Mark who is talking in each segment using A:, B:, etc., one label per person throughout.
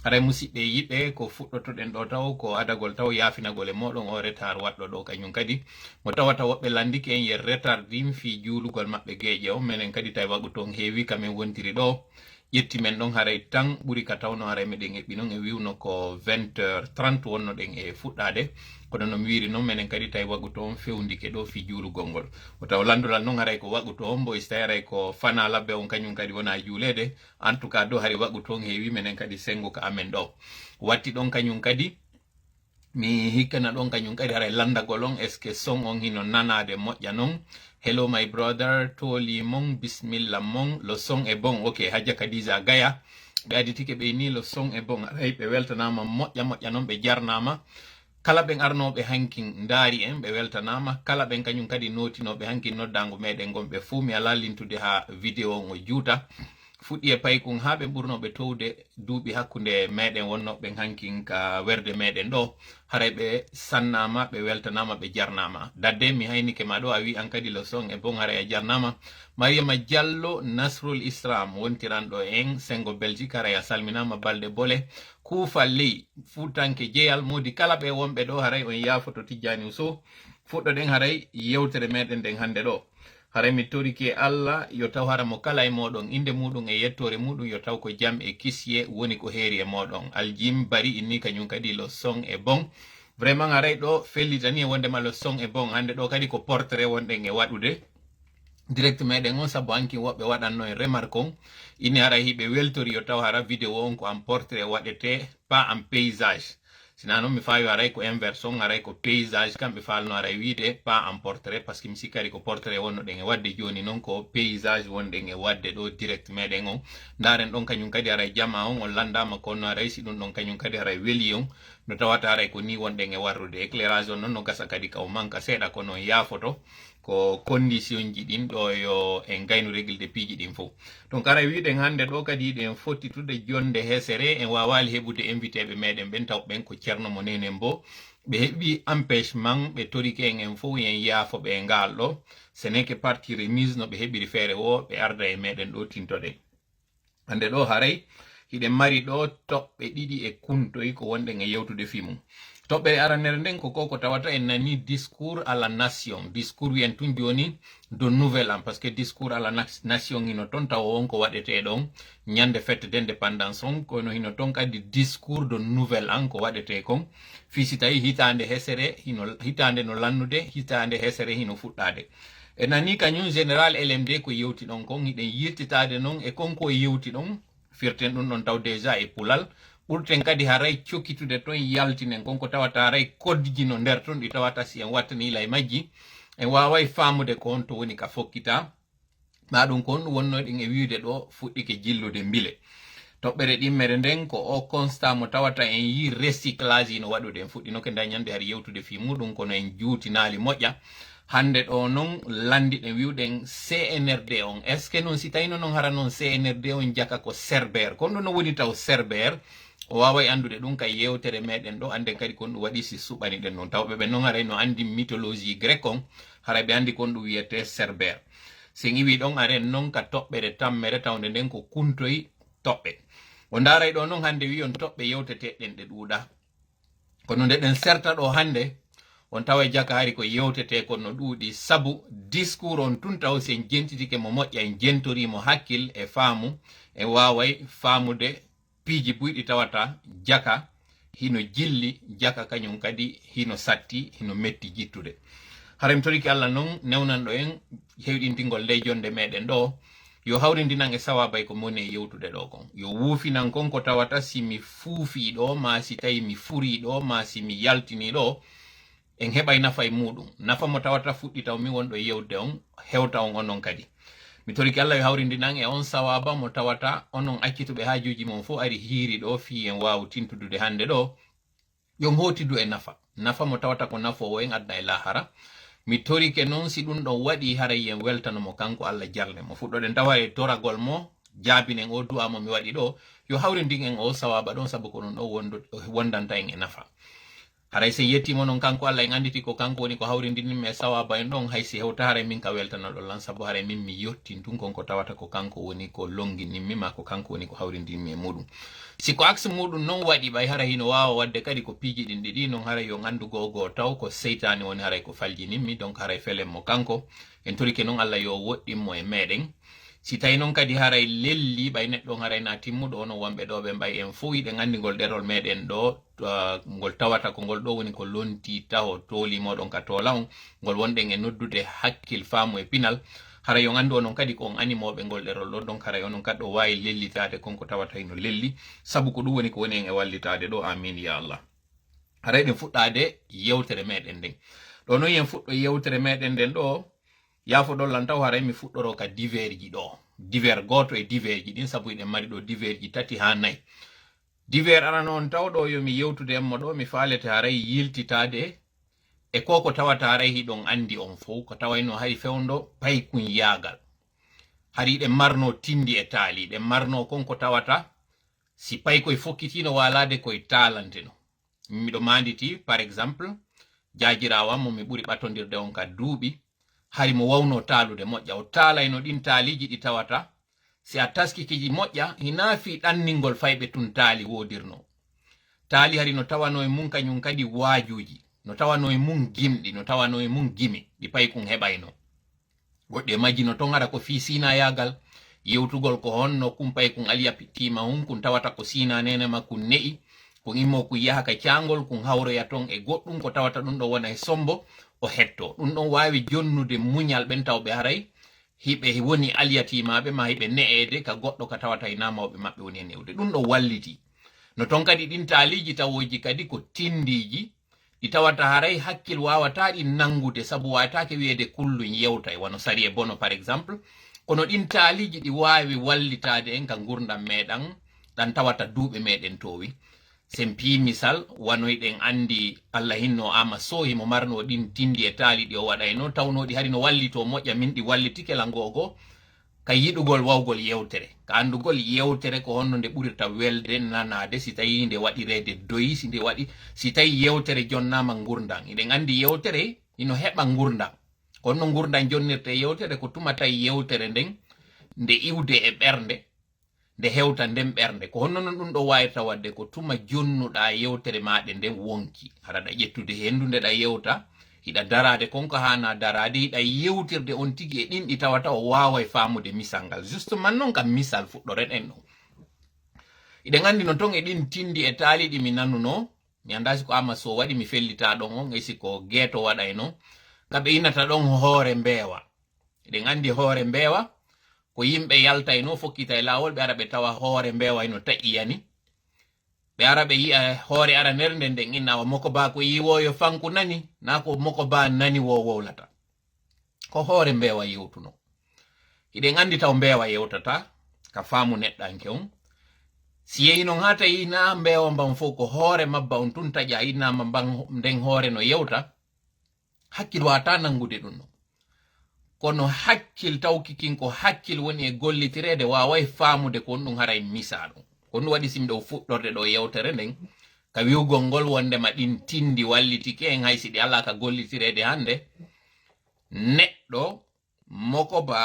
A: haray musidɓe yiɓe ko fuɗɗotoɗen ɗo taw ko adagol taw yafinagol e moɗon o retard waɗɗo ɗo kañum kadi mo tawata woɓɓe landiki en yer retard ɗin fi juulugol maɓɓe geeƴe o minen kadi tawi waɗu ton heewi kamen wontiri ɗo ƴetti men ɗon haray tan ɓuri ka tawno haray meɗen eɓɓi noon e wiwno ko 20h30 wonno ɗen e fuɗɗade kono no mi wiri noon minen kadi tawi waɗu toon fewndike ɗo fi juulugol ngol o taw landolal noon haray ko waɗu toon mbo so tawi haray ko fana labbe on kañum kadi wona juulede en tout cas do haray waɗu toon heewi minen kadi sengo ka amen ɗo watti ɗon kañum kadi mi hikkana ɗon kañum kadi haray landagol on est ce que son on hino nanade moƴƴa noon. Hello my brother, toli mon, bismillah mon, le son est bon. Ok, Hadja Khadija Gaya, ɓe aditike ɓe ni le son est bon. Aray ɓe weltanama moƴƴa noon ɓe jarnama. Kala ɓen arnoɓe hankin ndaari en ɓe weltanama. Kala ɓen kañum kadi notinoɓe hankin noddango meɗen gonɓe fuu mi ala lintude ha vidéo on o juuta. Fuɗɗi e paykun ha ɓe ɓurnoɓe towde duuɓi hakkunde meɗen wonnoɓen hankin ka werde meɗen ɗo haray ɓe sannama ɓe weltanama ɓe jarnama dadde mi haynike ma ɗo a wi an kadi le son e bon haray a jarnama. Mariama Diallo Nasrul Islam wontiranɗo en sengo Belgique haray a salminama balde bole kuufa ley futanke jeyal modi kala ɓe wonɓe ɗo haray on yafoto Tijjani Sow fuɗɗoɗen haray yewtere meɗen nden hande ɗo haray mi toriki Allah yo taw hara mo kala e moɗon inde muɗum e yettore muɗum yo taw ko jam e kisye woni ko heeri e moɗon aljim bari inni kañum kadi le son e bon vraiment haray ɗo fellitani e wondema le son e bon hande ɗo kadi ko portrait wonɗen e waɗude direct meɗen on saabu hanki woɓɓe waɗanno e remarque on inni haray hiɓe weltori yo taw hara vidéo on ko en portrait waɗete pas en paysage sina noon mi fawi haray ko inverse on haray ko paysage kamɓe falno haray wiide pas en portrait par ce que mi sikkari ko portrait wonno ɗen e wadde joni noon ko paysage wonɗen e wadde ɗo direct meɗen on ndaren ɗon kañum kadi haray jama on on landama konno haray si ɗum ɗon kañum kadi haray weeli on no tawata haray ko ni wonɗen e warrude éclairage on noon no gasa kadi ka o manque seeɗa kono on yaafoto ko condition ji ɗin ɗo yo en gaynu régulde piiji ɗin fof donc haray wiɗen hande ɗo kadi yiɗen fottitude jonde hesere en wawali heɓude invité ɓe meɗen ɓen taw ɓen ko ceerno mo nenen bo ɓe heɓi empêchement ɓe torike en fof yen yaafo ɓe ngal ɗo ce n'est que partie remise no ɓe heɓiri feere wo ɓe arda e meɗen ɗo tintoɗen hande ɗo haray hiɗen mari ɗo toɓɓe ɗiɗi e kuntoy ko wonɗen e yewtude fimum toɓɓere aranere nden ko koko tawata en nani discours à la nation discours wiyen tun joni de nouvel an par ce que discours à la nation hino toon tawa on ko waɗete ɗon ñande fête d' indépendance on kono hino toon kadi discours de nouvel an ko waɗete kon fisi tawi hitande hesere hitande no lannude hitande hesere hino fuɗɗade e nani kañum général LMD ko yewti ɗon kon hiɗen yirtitade noon e konko yewti ɗon firten ɗum ɗon taw déjà e pulal ɓurten kadi haray cokkitude toon yaltinen konko tawata haray koddiji no nder toon ɗi tawata si en wattani lay majji en waway famude ko on to woni ka fokkita ma ɗum ko on ɗum wonnoɗen e wiide ɗo fuɗɗike jillude mbile toɓɓere ɗimmere nden ko o constat mo tawata en yi recyclage no waɗude en fuɗɗinoke dañande har yewtude fi muɗum kono en juutinali moƴƴa hande ɗo noon landiɗen wiwɗen CNRD on est ce que noon si tawino noon hara noon CNRD on jaka ko cerbère kono ɗum no woni taw cerbère o waway andude ɗum kay yewtere meɗen ɗo anden kadi kon ɗum waɗi si suɓani ɗen noon tawɓe ɓe noon haray no andi mythologie grec on haray ɓe andi kon ɗum wiyete cerbère sen iwi ɗon aren noon ka toɓɓere tammere tawde nden ko kuntoy toɓɓe o ndaray ɗo noon hande wi on toɓɓe yewteteɗen ɗe ɗuuɗa kono nde ɗen serta ɗo hande on tawa jaka hari ko yewtete kon no ɗuuɗi sabu discours on tun taw sen jentitike mo moƴƴa en jentorimo hakkil e faamu e waway faamude piiji buyɗi tawata jaka hino jilli jaka kañum kadi hino satti hino metti jittude haray mi toriki Allah noon newnanɗo en hewɗintingol nde jonde meɗen ɗo yo hawrindinan e sawabay ko moni e yewtude ɗo kon yo wuufinan kon ko tawata si mi fuufi ɗo ma si tawi mi furi ɗo ma si mi yaltini ɗo en heɓay nafa e muɗum nafa mo tawata fuɗɗi taw mi wonɗo yewde on hewta on onon kadi mi toriki Allah yo hawrindinan e on sawaba mo tawata onon accituɓe hajuji mon fof ari hiiri ɗo fi en wawu tintudude hande ɗo yon hotidu e nafa mo tawata ko nafowo en adna e lahara mi torike noon si ɗum ɗon waɗi haray yen weltanomo kanko Allah jarne mo fuɗɗoɗen tawa e toragol mo jaabinen o du'a mo mi waɗi ɗo yo hawrindin en o sawaba ɗon sabu ko ɗum ɗo wondanta en e nafa haray se yettimo non kanko Allah en anditi ko kanko woni ko hawrindini me sawaba en ɗon haysi hewta haray min ka weltana ɗon lan sabu haray min mi yottin tun konko tawata ko kanko woni ko longinimmi ma ko kanko woni ko hawrindinmi e muɗum siko axe muɗum non waɗi ɓay haray hino wawa wadde kadi ko piiji ɗin ɗiɗi non haray yo gandu gogo taw ko seytani woni haray ko faljininmi donc haray felen mo kanko en torike non Allah yo woɗɗinmo e meɗen si tawi noon kadi haray lelli ɓay neɗɗon haray na timmuɗo ono wonɓe ɗo ɓe mbay en fo yiɗe gandi ngol ɗerol meɗen ɗo ngol tawata ko ngol ɗo woni ko lonti taho tooli moɗon ka tola on ngol wonɗen e noddude hakkil faamu e pinal haray yo gandu onon kadi ko on animoɓe ngol ɗerol ɗo donc haray onon kadi ɗo wawi lellitade konko tawata hino lelli sabu ko ɗum woni ko woni en e wallitade ɗo amin ya Allah haray ɗen fuɗɗade yewtere meɗen nden ɗo noon yen fuɗɗo yewtere meɗen nden ɗo yafo ɗon lan taw haray mi fuɗɗoro ka divers ji ɗo divers goto e divers ji ɗin sabu eɗen mari ɗo divers ji tati ha nayyi divers ara noon taw ɗo yomi yewtude emmo ɗo mi falete haray yiltitade e koko tawata haray hiɗon andi on fof ko tawayno hay fewndo paykun yagal hari ɗen marno tindi e taali ɗen marno konko tawata si paykoye fokkitino walade koye talanteno miɗo manditi par exemple jajirawa mo mi ɓuri ɓattodirde on ka duuɓi hari mo wawno taalude moƴƴa o taalayno ɗin taaliji ɗi tawata si a taskikiji moƴƴa hinaafi ɗanningol fayɓe tun taali wodirno taali hari no tawano e mum kañum kadi waajuji no tawano e mum gimɗi no tawano e mum gimi ɗi pay kum heɓayno goɗɗe majji no ton ara ko fi sina yagal yewtugol ko honno kum pay kum aliya tima hum kun tawata ko sina nene ma kun ne'i kun immo kun yaha ka cangol kun hawroya ton e goɗɗum ko tawata ɗum ɗo wona e sombo o hetto ɗum ɗon wawi jonnude muñal ɓen tawɓe haray hiɓe woni aliyatimaɓe ma hiɓe ne'ede ka goɗɗo ka tawata e namawɓe maɓɓe woni e newde ɗum ɗo walliti no ton kadi ɗin taaliji tawoji kadi ko tindiji ɗi tawata haray hakkil wawata ɗi nangude sabu wawatake wiyede kullum yewta e wono sari e bono par exemple kono ɗin taaliji ɗi wawi wallitade en ka gurdam meɗen ɗan tawata duuɓe meɗen towi sen pi misal wanoyɗen andi Allah hinno ama sohi mo marno ɗin tindi e taali ɗi o waɗayno tawnoɗi hari no wallito moƴƴa min ɗi wallitike langogo ka yiɗugol wawgol yewtere ka andugol yewtere ko honno nde ɓurirta welde nanade si tawi nde waɗirede doyi si nde waɗi si tawi yewtere jonnama gurdam eɗen andi yewtere ino heɓa gurdam kono gurdam jonnirte yewtere ko tumata yewtere nden nde iwde e ɓernde nde hewta nden ɓernde ko honno non ɗum ɗo wawirta wadde ko tuma jonnuɗa yewtere maɗe nden wonki haɗaɗa ƴettude hendu nde ɗa yewta hiɗa darade konko hana darade hiɗa yewtirde on tigi e ɗin ɗi tawata o wawa e famude misal ngal justement noon kam misal fuɗɗoren en ɗo iɗen andi no ton e ɗin tindi e taali ɗi mi nanuno mi anda siko ama so waɗi mi fellita ɗon on e siko geeto waɗayno kaɓe innata ɗon hoore mbeewa eɗen andi hoore mbeewa ko yimɓe yaltayno fokkita e lawol ɓe ara ɓe tawa hoore mbewayno taƴƴiyani ɓe ara ɓe yiya hoore ara nder nden nden innawa moko ba ko yiwoyo fanku nani na ko moko ba nani wo wowlata ko hoore mbewa yewtuno hiɗen andi taw mbewa yewtata ka faamu neɗɗanke on si yehi non ha tawi na mbewa mban fof ko hoore mabba on tun taƴa innama mban nden hoore no yewta hakkil wata nangude ɗum no kono hakkil tawkikin ko hakkil woni e gollitirede waway faamude ko on ɗum haray misaɗo ko ɗum waɗi simɗo fuɗɗorde ɗo yewtere nden ka wiwgol ngol wondema ɗin tindi wallitike en haysi ɗi ala ka gollitirede hande neɗɗo moko ba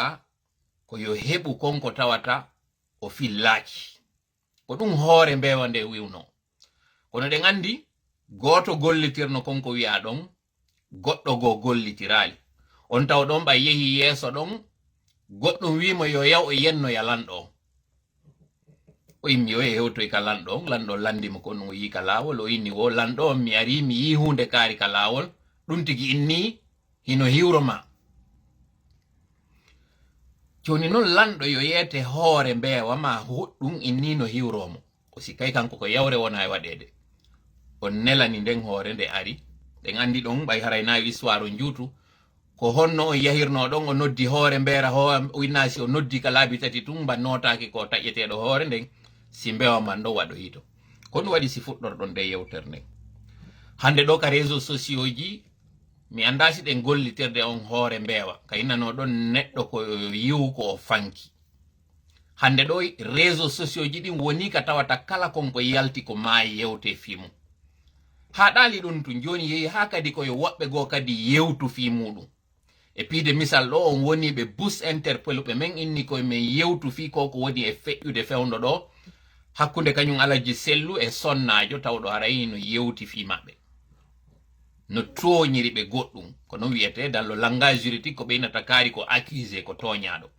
A: ko yo heɓu konko tawata o fillaaki ko ɗum hoore mbewa nde wiwno kono ɗen andi goto gollitirno konko wiya ɗon goɗɗo go gollitirali on taw ɗon ɓa yehi yeeso ɗon goɗɗum wimo yo yaw e yennoya lanɗo o yimmi yo e hewtoy ka lanɗo lanɗo landimo ko ɗum o yi ka lawol o inni wo lanɗo mi ari mi yi hunde kaari ka lawol ɗum tigi inni hino hiwroma joni noon lanɗo yo yeete hoore mbewa ma huɗɗum inni no hiwromo o sikkay kanko ko yawre wona e waɗede on nelani nden hoore nde ari ɗen andi ɗon ɓay haray nawi histoire o juutu ko honno on yahirno ɗon o noddi hoore mbera o innasi o noddi ka laabi tati tun mba notaki ko taƴeteɗo hoore nden si mbewa man ɗo waɗo hito ko ɗum waɗi si fuɗɗorɗon nde yewtere nden hande ɗo ka réseau sociaux ji mi anda si ɗen gollitirde on hoore mbewa ka innano ɗon neɗɗo ko yiwu ko o fanki hande ɗo réseau sociaux ji ɗin woni ka tawata kala konko yalti ko maayi yewte fimu ha ɗali ɗum tun joni yehi ha kadi koye woɓɓe goo kadi yewtu fi muɗum e piide misal ɗo on woni ɓe bus interpelle ɓe men inni koye men yewtu fi ko woni e feƴƴude fewndo ɗo hakkunde kañum alaji sellu e sonnajo tawɗo harayi no yewti fi maɓɓe no toñiri ɓe goɗɗum ko non wiyete dans le langage juridique ko ɓeynata kaari ko accusé ko toñaɗo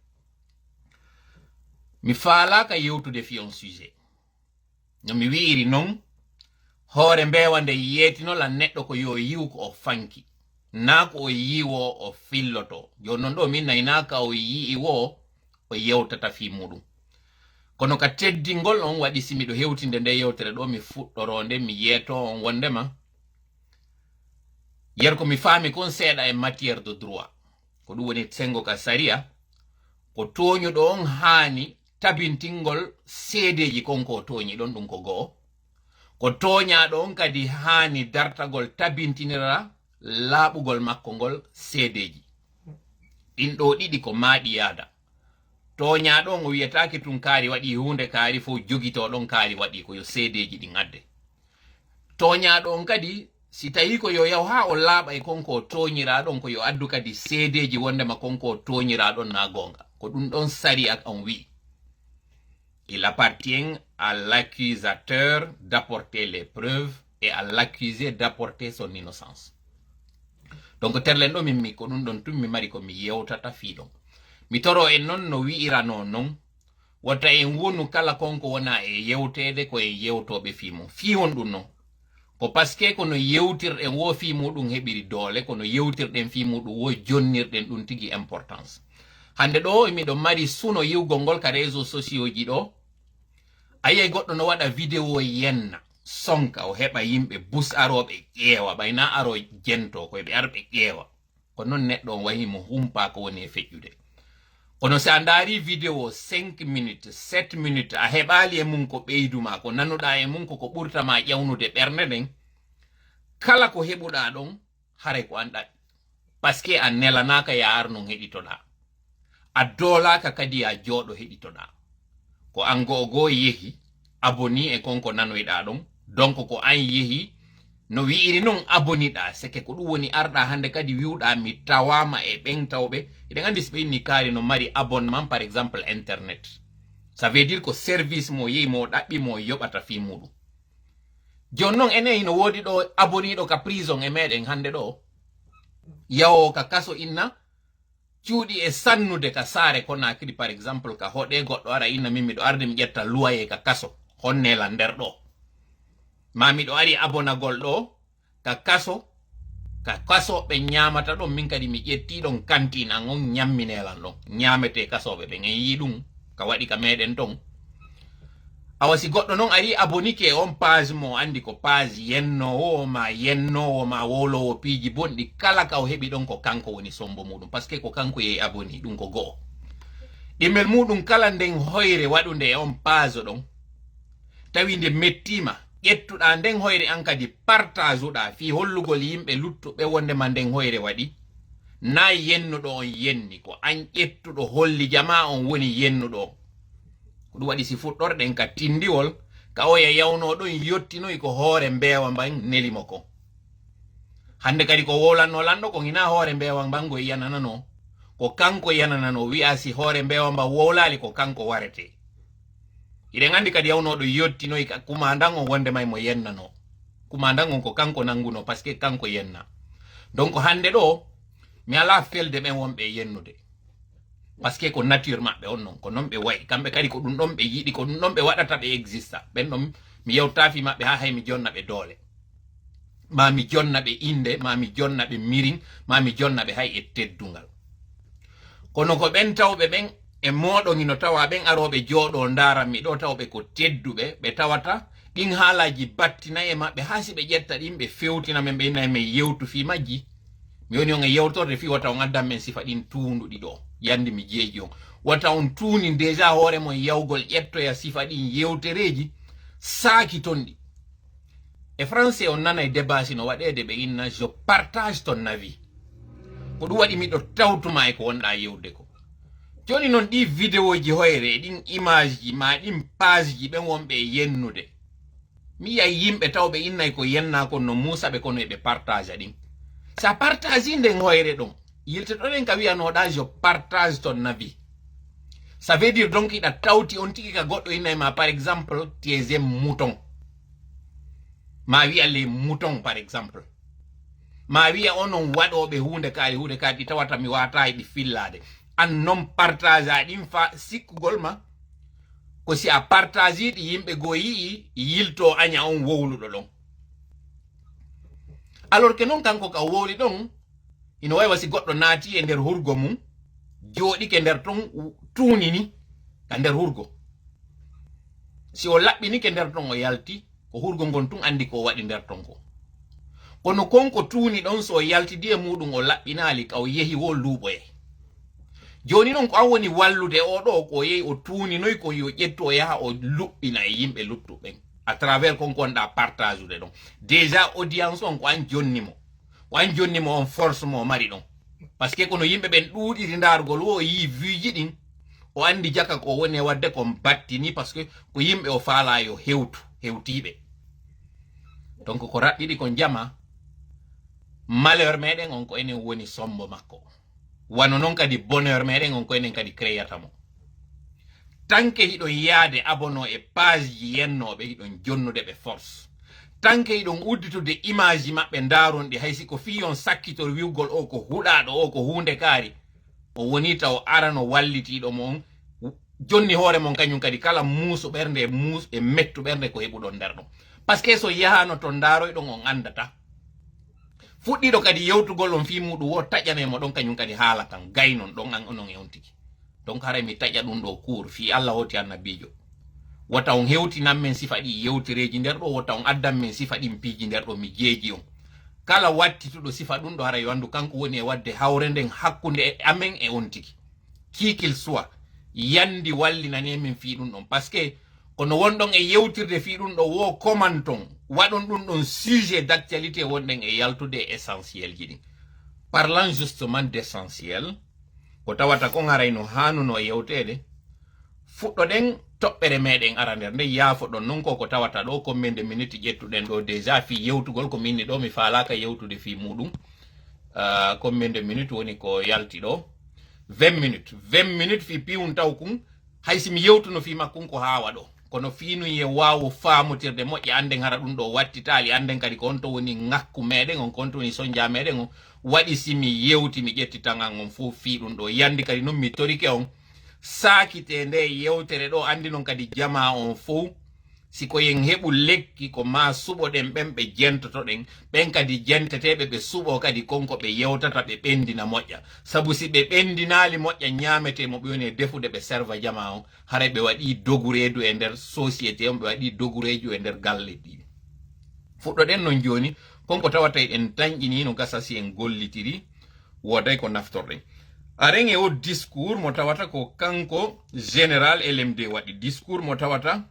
A: mi faalaka yewtude fi on sujet no mi wi'iri non hoore mbewa nde yeetinola neɗɗo ko yo yiw ko o fanki na ko o yiwo o filloto joni non ɗo min naynaka o yii wo o yewtata fi muɗum kono ka teddingol on waɗi simiɗo hewtinde nde yewtere ɗo mi fuɗɗoronde mi yeeto on wondema yer ko mi faami kon seeɗa e matière de droit ko ɗum woni sengo ka saria ko toñuɗo on haani tabintingol seedeji konko o toñi ɗon ɗum ko go'o ko toñaɗo on kadi haani dartagol tabintinira laaɓugol makko ngol seedeji ɗin ɗo ɗiɗi ko maaɗi yaada toñaɗo on o wiyetake tun kaari waɗi hunde kaari fof jogitoɗon kaari waɗi ko yo seedeji ɗin adde toñaɗo on kadi si tawi ko yo yaw ha o laaɓa e konko o toñiraɗon ko yo addu kadi seedeji wondema konko o toñiraɗon na gonga ko ɗum ɗon sari on wi il appartient à l'accusateur d'apporter les preuves et à l'accusé d'apporter son innocence donc terlen ɗo min mi ko ɗum ɗon tun mi mari ko mi yewtata fiiɗon mi toro en non no wi'irano non wata en wonu kala konko wona e yewtede ko e yewtoɓe fimum fi hon ɗum non ko paske kono yewtirɗen wo fi muɗum heɓiri doole kono yewtirɗen fi muɗum wo jonnirɗen ɗum tigi importance hande ɗo miɗo mari suno yiwgol ngol ka réseau sociaux ji ɗo ayiyay goɗɗo no waɗa vidéo yenna sonka o heɓa yimɓe bus aroɓe ƴeewa ɓayna aro jento koyeɓe arɓe ƴeewa ko noon neɗɗo on wahi mo humpa ko woni e feƴƴude kono si a ndaari vidéo 5 minutes 7 minutes a heɓali e mum ko ɓeyduma ko nanuɗa e mum koko ɓurtama ƴawnude ɓernde nden kala ko heɓuɗa ɗon haray ko an ɗaɓi paske a nelanaka ya ar non heɗitoɗa a doolaka kadi a jooɗo heɗitoɗa ko an goo yehi aboni e konko nanoyɗa ɗon donc ko an yehi no wi'iri non aboniɗa seke ko ɗum woni arɗa hande kadi wiwɗa mi tawama e ɓen tawɓe eɗen andi so ɓe inni kaari no mari abonnement par exemple internet ça veut dire ko service mo yehi mo ɗaɓɓi mo yoɓata fi muɗum joni noon enen no woodi ɗo aboniɗo ka prison e meɗen hande ɗo yawo ka kaso inna cuuɗi e sannude ka saare Conakry par exemple ka hoɗe goɗɗo ara inna min miɗo arde mi ƴetta loyer ka kaso honnela nder ɗo ma miɗo ari abonagol ɗo ka kaso ɓe ñamata ɗon min kadi mi ƴetti ɗon kantine an on ñamminelan ɗon ñamete kasoɓe ɓen en yi ɗum ka waɗi ka meɗen ton awa si goɗɗo noon ari abonike on page mo andi ko page yennowo ma wolowo piiji bonɗi kala ka o heɓi ɗon ko kanko woni sombo muɗum par ce que ko kanko yehi aboni ɗum ko go'o ɗimmel muɗum kala nden hoyre waɗunde e on page ɗon tawi nde mettima ƴettuɗa nden hoyre an kadi partage uɗa fi hollugol yimɓe luttuɓe wondema nden hoyre waɗi na yennuɗo on yenni ko an ƴettuɗo holli jama on woni yennuɗo on ko ɗum waɗi si fuɗɗorɗen ka tindiwol ka oya yawno ɗon yottinoyi ko hoore mbewa mban nelimo kon hande kadi ko wolanno lanɗo ko hina hoore mbewa mban go yananano ko kanko yananano wi'a si hoore mbewa mba wowlali ko kanko warete iɗen andi kadi yawnoɗo yottinoyi ka kumandan on wonde may mo yennano kumandan on ko kanko nanguno par ce que kanko yenna donc hande ɗo mi ala felde ɓen wonɓe yennude par ce que ko nature maɓɓe on non ko non ɓe wayi kamɓe kadi ko ɗum ɗon ɓe yiɗi ko ɗum ɗon ɓe waɗata ɓe exista ɓen ɗon mi yewtafi maɓɓe ha hay mi jonna ɓe doole ma mi jonna ɓe inde ma mi jonna ɓe mirin ma mi jonna ɓe hay e teddungal kono ko ɓen tawɓe ɓen e moɗon ino tawa ɓen aroɓe jooɗo ndaran mi ɗo tawɓe ko tedduɓe ɓe tawata ɗin haalaji battina e maɓɓe ha si ɓe ƴetta ɗin ɓe fewtina men ɓe inna men yewtu fi majji mi woni on e yewtorde fi wata on addan men sifa ɗin tunduɗi ɗo yandi mi jeeji on wata on tuuni déjà hoore mon yawgol ƴettoya sifa ɗin yewtereji saaki ton ɗi e français on nana e débat no waɗede ɓe inna je partage ton avis ko ɗum waɗi miɗo tawtuma e ko wonɗa yewde ko joni noon ɗi vidéo ji hoyre ɗin image ji ma ɗin page ji ɓen wonɓe yennude mi ya yimɓe tawɓe innay ko yenna kon no musa ɓe kono eɓe partage ɗin sa partage nden hoyre ɗon yilte ɗonen ka wiyanoɗa je partage ton nabi ça veut dire donc iɗa tawti on tigi ka goɗɗo innay ma par exemple tiés mouton ma wiya les moutons par exemple ma wiya onon waɗoɓe hunde kaɗi tawata mi wata ɗi fillade an non partage aɗin fa sikkugol ma ko si a partage ɗi yimɓe go yii yilto aña on wowluɗo ɗon alors que non kanko ka wowli ɗon ino wawi wasi goɗɗo naati e nder hurgo mum jooɗike nder ton tuunini ka nder hurgo si o laɓɓinike nder ton o yalti ko hurgo ngon tun andi ko waɗi nder ton ko kono konko tuuni ɗon so o yaltidi e muɗum o laɓɓinali ka o yehi wo luuɓoye joni non ko an woni wallude o ɗo ko yehi o tuuninoy ko yo ƴettu o yaha o luɓɓina e yimɓe luttuɓen à travers kon gonɗa partage ude ɗon déjà audience on ko an jonnimo on force mo mari ɗon par ce que kono yimɓe ɓen ɗuuɗiri ndargol wo o yi vuji ɗin o andi jaka ko woni e wadde kon battini par ce que ko yimɓe o faala yo hewtiɓe donc ko raɓɓiɗi ko jama malheur meɗen on ko enen woni sombo makko wano non kadi bonheur meɗen on ko enen kadi créatamo tanke hiɗon yaade abono e page ji yennoɓe hiɗon jonnude ɓe force tanke hiɗon udditude image ji maɓɓe daronɗi haysi ko fiyon sakkitor wiwgol o ko huɗaɗo o ko hunde kaari o woni taw arano wallitiɗo mon jonni hoore mon kañum kadi kala muuso ɓernde e mettu ɓernde ko heɓuɗon nder ɗon par ce que so yahano to daroyɗon on andata fuɗɗiɗo kadi yewtugol on fi muɗum wo taƴanemo ɗon kañum kadi haala tan gaynon ɗon an onon e on tigi donc haray mi taƴa ɗum ɗo cour fi Allah hoti annabijo wata on hewtinan men sifa ɗi yewtireji nder ɗo wata on addan men sifa ɗin piiji nder ɗo mi jeeji on kala wattituɗo sifa ɗum ɗo haray wandu kanko woni e wadde hawre nden hakkunde amen e on tigi kikil soit yandi wallinane min fi ɗum ɗon par ce que kono wonɗon e yewtirde fi ɗum ɗo wo commenton waɗon ɗum ɗon sujet d' actualité wonɗen e yaltude essentiel ji ɗin parlant justement d' essentiel ko tawata kon haray no hanuno e yewtede fuɗɗoɗen toɓɓere meɗen ara nder nde yaafo ɗon non ko tawata ɗo combien minute ƴettuɗen ɗo déjà fi yewtugol ko minni ɗo mi falaka yewtude fi muɗum combien minute woni ko yalti ɗo 20 minutes fi piwum taw kum haysi mi yewtuno fi makkun ko hawa ɗo kono finu ye wawo famotirde moƴƴe anden hara ɗum ɗo wattitali anden kadi ko on to woni ngakku meɗen on kon to woni sonja meɗen on waɗi si mi yewti mi ƴetti tangan on fof fi ɗum ɗo yandi kadi non mi torike on sakite nde yewtere ɗo andi non kadi jama on fof siko yen heɓu lekki ko ma suɓoɗen ɓen ɓe jentotoɗen ɓen kadi jenteteɓe ɓe suɓo kadi konko ɓe yewtata ɓe ɓendina moƴƴa sabu si ɓe ɓendinali moƴƴa ñamete mo ɓe woni e defude ɓe serva jama on haray ɓe waɗi doguredu e nder société on ɓe waɗi dogureju e nder galle ɗi fuɗɗoɗen non joni konko tawata en tañƴini no gasa si en gollitiri woday ko naftorɗen aren e o discours mo tawata ko kanko général LMD waɗi discours mo tawata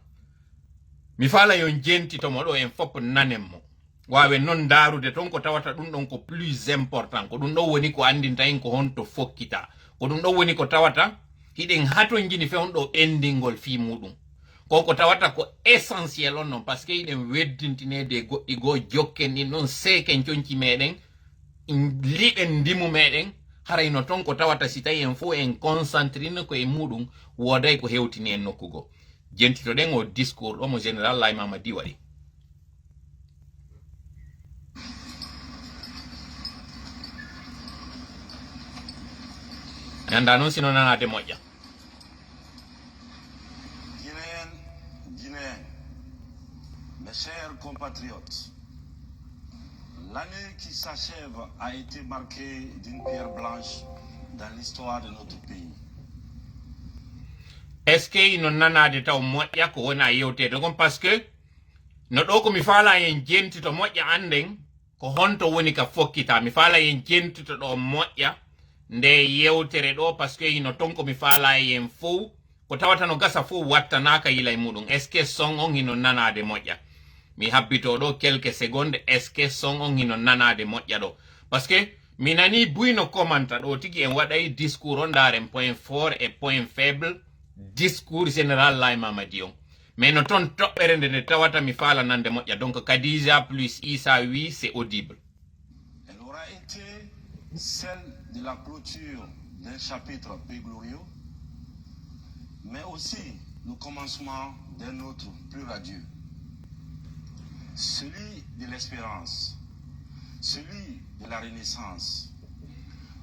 A: mi fala yon jentitomo ɗo en fop nanen mo wawe non darude ton ko tawata ɗum ɗon ko plus important ko ɗum ɗon woni ko andinta en ko honto fokkita ko ɗum ɗon woni ko tawata hiɗen haton jini fewn ɗo endingol fi muɗum ko tawata ko essentiel on non par ce que hiɗen weddintinede e goɗɗi goo jokken ɗin ɗon seken conci meɗen liɓen ndimu meɗen haray no ton ko tawata si tawi en fo en concentrine ko e muɗum woday ko hewtini en nokkugo jentitoɗen o discours ɗo mo général Laye Mamadi waɗi nanda noon sino nanade moƴƴa
B: Guinéen, mes chers compatriotes, l'année qui s'achève a été marquée d'une pierre blanche dans l'histoire de notre pays.
A: est ce que ino nanade taw moƴƴa ko wona yewtede kon par ce que no ɗo ko mi faala en jentito moƴƴa anden ko honto woni ka fokkita mi faala en jentito ɗo moƴƴa nde yewtere ɗo par ce que ino ton ko mi faala en fof ko tawata no gasa fof wattanaka yila e muɗum est ce que son on hino nanade moƴƴa mi habbito ɗo quelques secondes est ce que son on hino nanade moƴƴa ɗo par ce que mi nani buyno commenta ɗo tigi en waɗay discours on ndaren point fort et point faible discours général Laye Mamadi on mais no ton toɓɓere nde tawata mi faala nande moƴƴa. Donc Khadija plus Issa, oui, c'est audible.
B: Elle aura été celle de la clôture d'un chapitre peu glorieux, mais aussi le commencement d'un autre plus radieux, celui de l'espérance, celui de la renaissance.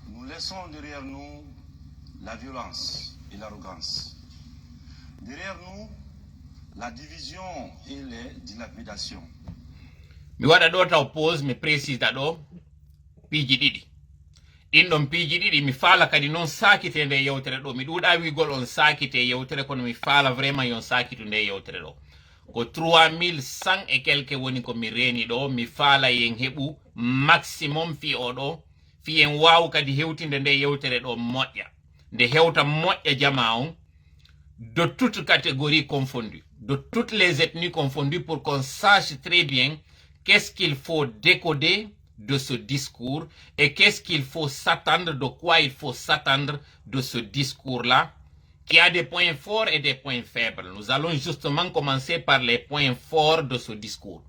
B: Nous laissons derrière nous la violence et l'arrogance. Derrière nous, la division et les dilapidations.
A: Mi waɗa ɗo taw pause mi précise ɗo piiji ɗiɗi. Ɗin ɗon piiji ɗiɗi mi faala kadi noon sakite nde yewtere ɗo. Mi ɗuɗa wigol on sakite yewtere kono mi faala vraiment yon sakitu nde yewtere ɗo. Ko 3100 et quelque woni ko mi reni ɗo. Mi faala yen heɓu maximum fi oɗo. Fi en wawu kadi hewtinde nde yewtere ɗo moƴƴa. Nde hewta moƴƴa jama on. De toutes catégories confondues, de toutes les ethnies confondues, pour qu'on sache très bien qu'est-ce qu'il faut décoder de ce discours et qu'est-ce qu'il faut s'attendre, de quoi il faut s'attendre de ce discours-là, qui a des points forts et des points faibles. Nous allons justement commencer par les points forts de ce discours.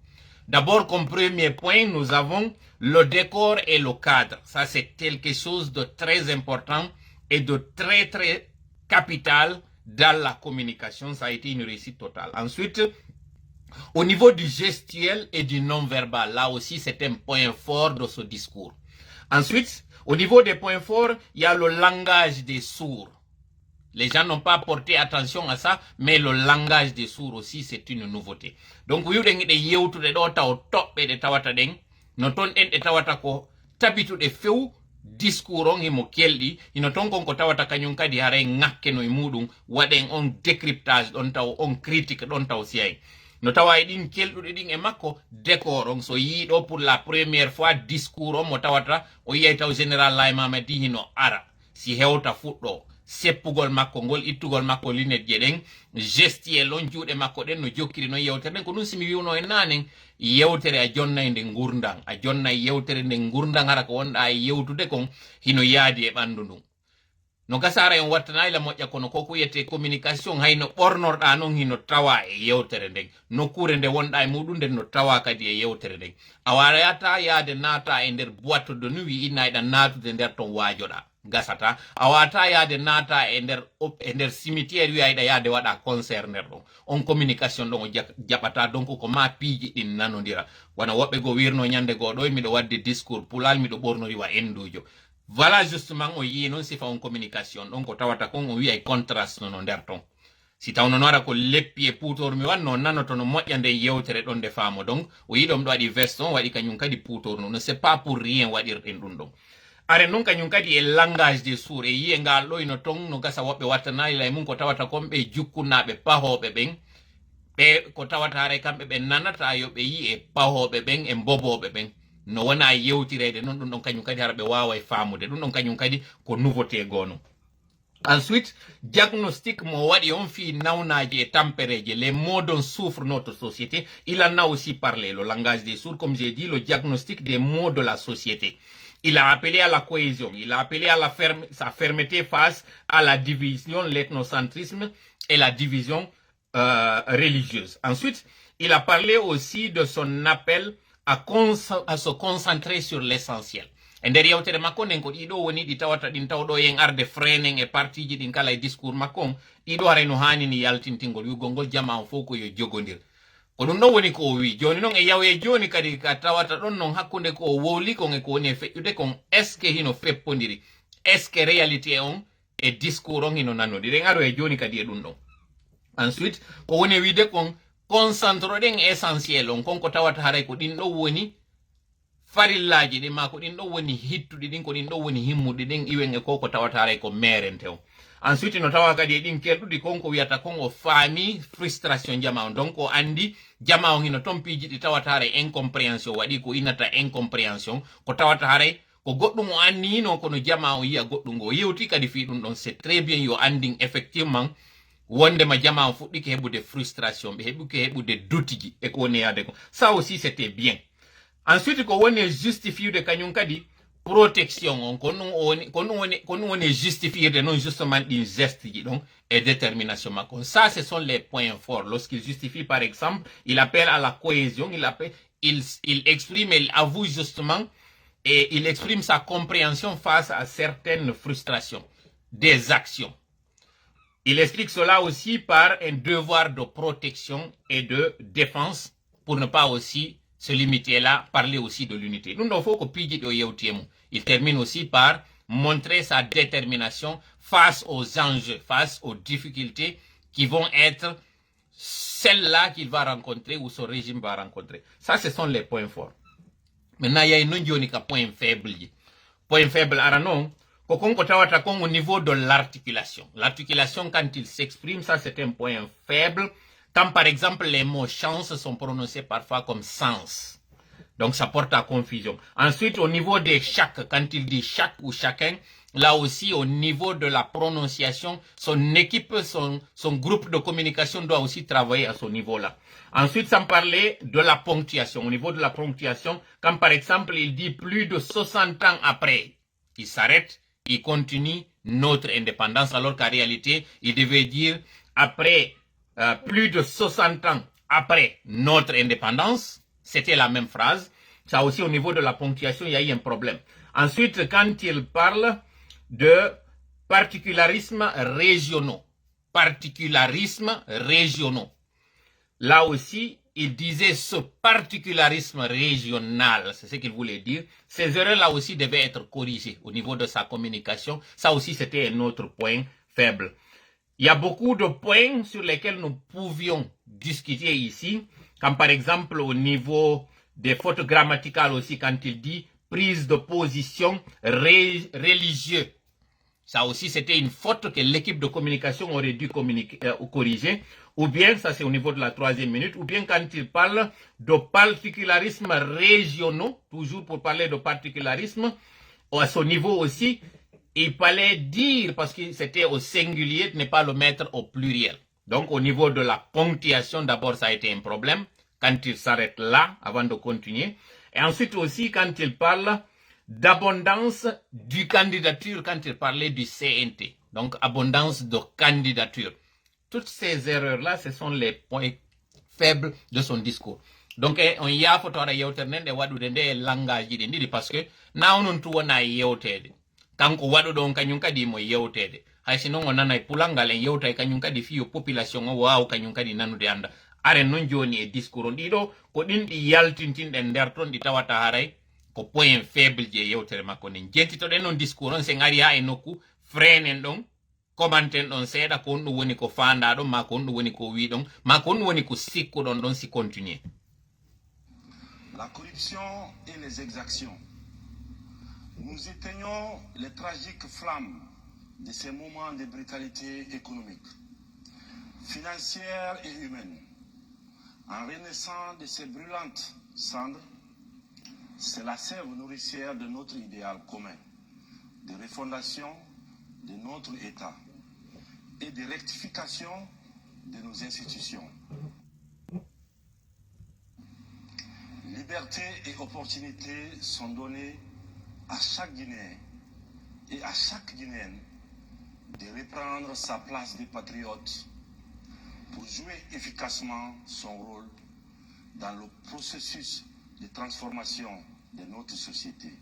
A: D'abord, comme premier point, nous avons le décor et le cadre. Ça, c'est quelque chose de très important et de très, très capital dans la communication. Ça a été une réussite totale. Ensuite, au niveau du gestuel et du non-verbal, là aussi, c'est un point fort de ce discours. Ensuite, au niveau des points forts, il y a le langage des sourds. Les gens n'ont pas porté attention à ça, mais le langage des sourds aussi, c'est une nouveauté. Donc, vous avez des yewtude do taw tobbe de tawata den, no ton en de tawata ko tabitude few discours on himo keldi, ino ton kon ko tawata kanyum kadi haray ngakke no mudum waden on décryptage don taw on critique don taw siyay. No tawa din keldude din e makko décor on so yido pour la première fois discours on mo tawata o yey taw général Laye di hino ara si hewta fuddo seppugol makko ngol ittugol makko linet je den gestuel on juude makko den no jokkiri no yewtere den ko dum simi wiwno e nanen yewtere a jonnayde ngurdang a jonnay yewtere nde ngurdang hara ko wonda yewtude kon hino yaadi e bandu ndum no gasara en wattana ila moƴƴa kono ko yete communication hayno bornorda non hino tawa e yewtere den nokkure nde wonda e mudum den no tawa kadi e yewtere den a warata yaade naata e nder boîte de nuit inayda natude nder ton waajoda gasata a wata yaade naata e nder cimetière wi ayda yaade wada concert nder ɗon on communication ɗon o jaɓata. Donc ko ma piiji ɗin nanodira wana woɓɓe go wirno ñande go ɗo miɗo wadde discours pulal miɗo ɓornoriwa endujo. Voilà justement o yi non sifa on communication ɗon ko tawata kon o wiya e contraste no nder ton. Si taw non wara ko leppi e putormi wanno nanoto no moƴƴa nde yewtere ɗon nde faamo. Donc o yi ɗom ɗo waɗi veste on waɗi kañum kadi putorno no c'est pas pour rien waɗirɗen ɗum ɗon. Are non kañum kadi e langage des sourds e yiye ngal ɗo ino ton no gasa woɓɓe wattanayi lay mum ko tawata kon ɓe jukkunaɓe pahoɓe ɓen ɓe ko tawata hare kamɓe ɓe nanata yo ɓe yi e pahoɓe ɓen e boboɓe ɓen no wona yewtirede non ɗum ɗon kañum kadi hara ɓe wawa e famude ɗum ɗon kañum kadi ko nouveauté gono. Ensuite, diagnostic mo waɗi on fi nawnaji e tampereje, les mots dont souffre notre société. Il en a aussi parlé, le langage des sourds, comme j'ai dit, le diagnostic des maux de la société. Il a appelé à la cohésion, il a appelé à sa fermeté face à la division, l'ethnocentrisme et la division religieuse. Ensuite, il a parlé aussi de son appel à se concentrer sur l'essentiel. E nder yewtere makko nden ko ɗiɗo woni ɗi tawata ɗin tawɗo yen arde frenen e partiji ɗin kala e discours makko on ɗiɗo hara no hanini yaltintingol yugol ngol jama on fof ko yo jogodir ko ɗum ɗon woni ko o wi joni noon e yawe joni kadi ka tawata ɗon noon hakkude ko o wowli kon e ko woni e feƴƴude kon est ce que hino feppodiri est ce que réalité on e discours on hino nanodi ɗen aro e joni kadi e ɗum ɗon. Ensuite ko woni e wiide kon concentre ɗen essentiel on kon ko tawata haray ko ɗin ɗo woni farillaji ɗin ma ko ɗin ɗo woni hittuɗi ɗin ko ɗin ɗo woni himmuɗi ɗin iwen e ko tawata haray ko merente o. Ensuite no tawa kadi e ɗin kerɗuɗi kon ko wiyata kon o faami frustration jama on, donc o andi jama on hino ton piiji ɗi tawata haray incompréhension waɗi ko inata incompréhension ko tawata haray ko goɗɗum o annino kono jama on yiya goɗɗum ngo yewti kadi fi ɗum ɗon c'est très bien yo andin effectivement wondema jama on fuɗɗike heɓude frustration ɓe heɓuke heɓude dutiji e ko woni yaade ko ça aussi c'était bien. Ensuite ko woni justifiude kañum kadi protection on justifier de non justement une geste donc et détermination. Ça, ce sont les points forts. Lorsqu'il justifie, par exemple, il appelle à la cohésion, il exprime, il avoue justement, et il exprime sa compréhension face à certaines frustrations des actions. Il explique cela aussi par un devoir de protection et de défense pour ne pas aussi se limiter là, parler aussi de l'unité. Nous n'avons pas que il termine aussi par montrer sa détermination face aux enjeux, face aux difficultés qui vont être celles-là qu'il va rencontrer ou son régime va rencontrer. Ça, ce sont les points forts. Maintenant, il y a un point faible. Point faible, aranon, au niveau de l'articulation. L'articulation, quand il s'exprime, ça c'est un point faible. Quand par exemple les mots chance sont prononcés parfois comme sens. Donc ça porte à confusion. Ensuite, au niveau des chaque, quand il dit chaque ou chacun, là aussi au niveau de la prononciation, son équipe, son groupe de communication doit aussi travailler à ce niveau-là. Ensuite, sans parler de la ponctuation. Au niveau de la ponctuation, quand par exemple il dit plus de 60 ans après, il s'arrête, il continue notre indépendance, alors qu'en réalité, il devait dire après plus de 60 ans après notre indépendance, c'était la même phrase. Ça aussi, au niveau de la ponctuation, il y a eu un problème. Ensuite, quand il parle de particularismes régionaux, là aussi, il disait ce particularisme régional, c'est ce qu'il voulait dire. Ces erreurs-là aussi devaient être corrigées au niveau de sa communication. Ça aussi, c'était un autre point faible. Il y a beaucoup de points sur lesquels nous pouvions discuter ici, comme par exemple au niveau des fautes grammaticales aussi, quand il dit prise de position religieuse. Ça aussi, c'était une faute que l'équipe de communication aurait dû corriger. Ou bien, ça c'est au niveau de la 3e minute, ou bien quand il parle de particularismes régionaux, toujours pour parler de particularisme, à ce niveau aussi, il fallait dire, parce que c'était au singulier, ne pas le mettre au pluriel. Donc au niveau de la ponctuation, d'abord ça a été un problème, quand il s'arrête là, avant de continuer. Et ensuite aussi, quand il parle d'abondance du candidature, quand il parlait du CNT. Donc abondance de candidature. Toutes ces erreurs-là, ce sont les points faibles de son discours. Donc on y a photo yewternende waɗude langage ɗi ɗiɗi parce que na onon tu wona yewtede kanko waɗuɗon kañum kadi mo yewtede hay sinon o nanay pulangal en yewtay kañum kadi fiyo population o waw kañum kadi nanude anda aren non joni e discours on ɗiɗo ko ɗin ɗi yaltintinɗen nder ton ɗi tawata haray ko point faible je yewtere makko nden jentitoɗen on discours on sen ari ha e nokku frenen ɗon commenten ɗon seeɗa ko on ɗum woni ko fandaɗon ma ko on ɗum woni ko wiɗon ma ko on ɗum woni ko sikkuɗon ɗon si continue.
B: La corruption et les exactions. Nous éteignons les tragiques flammes de ces moments de brutalité économique, financière et humaine. En renaissant de ces brûlantes cendres, c'est la sève nourricière de notre idéal commun, de refondation de notre État et de rectification de nos institutions. Liberté et opportunités sont données à chaque Guinéen et à chaque Guinéenne de reprendre sa place de patriote pour jouer efficacement son rôle dans le processus de transformation de notre société.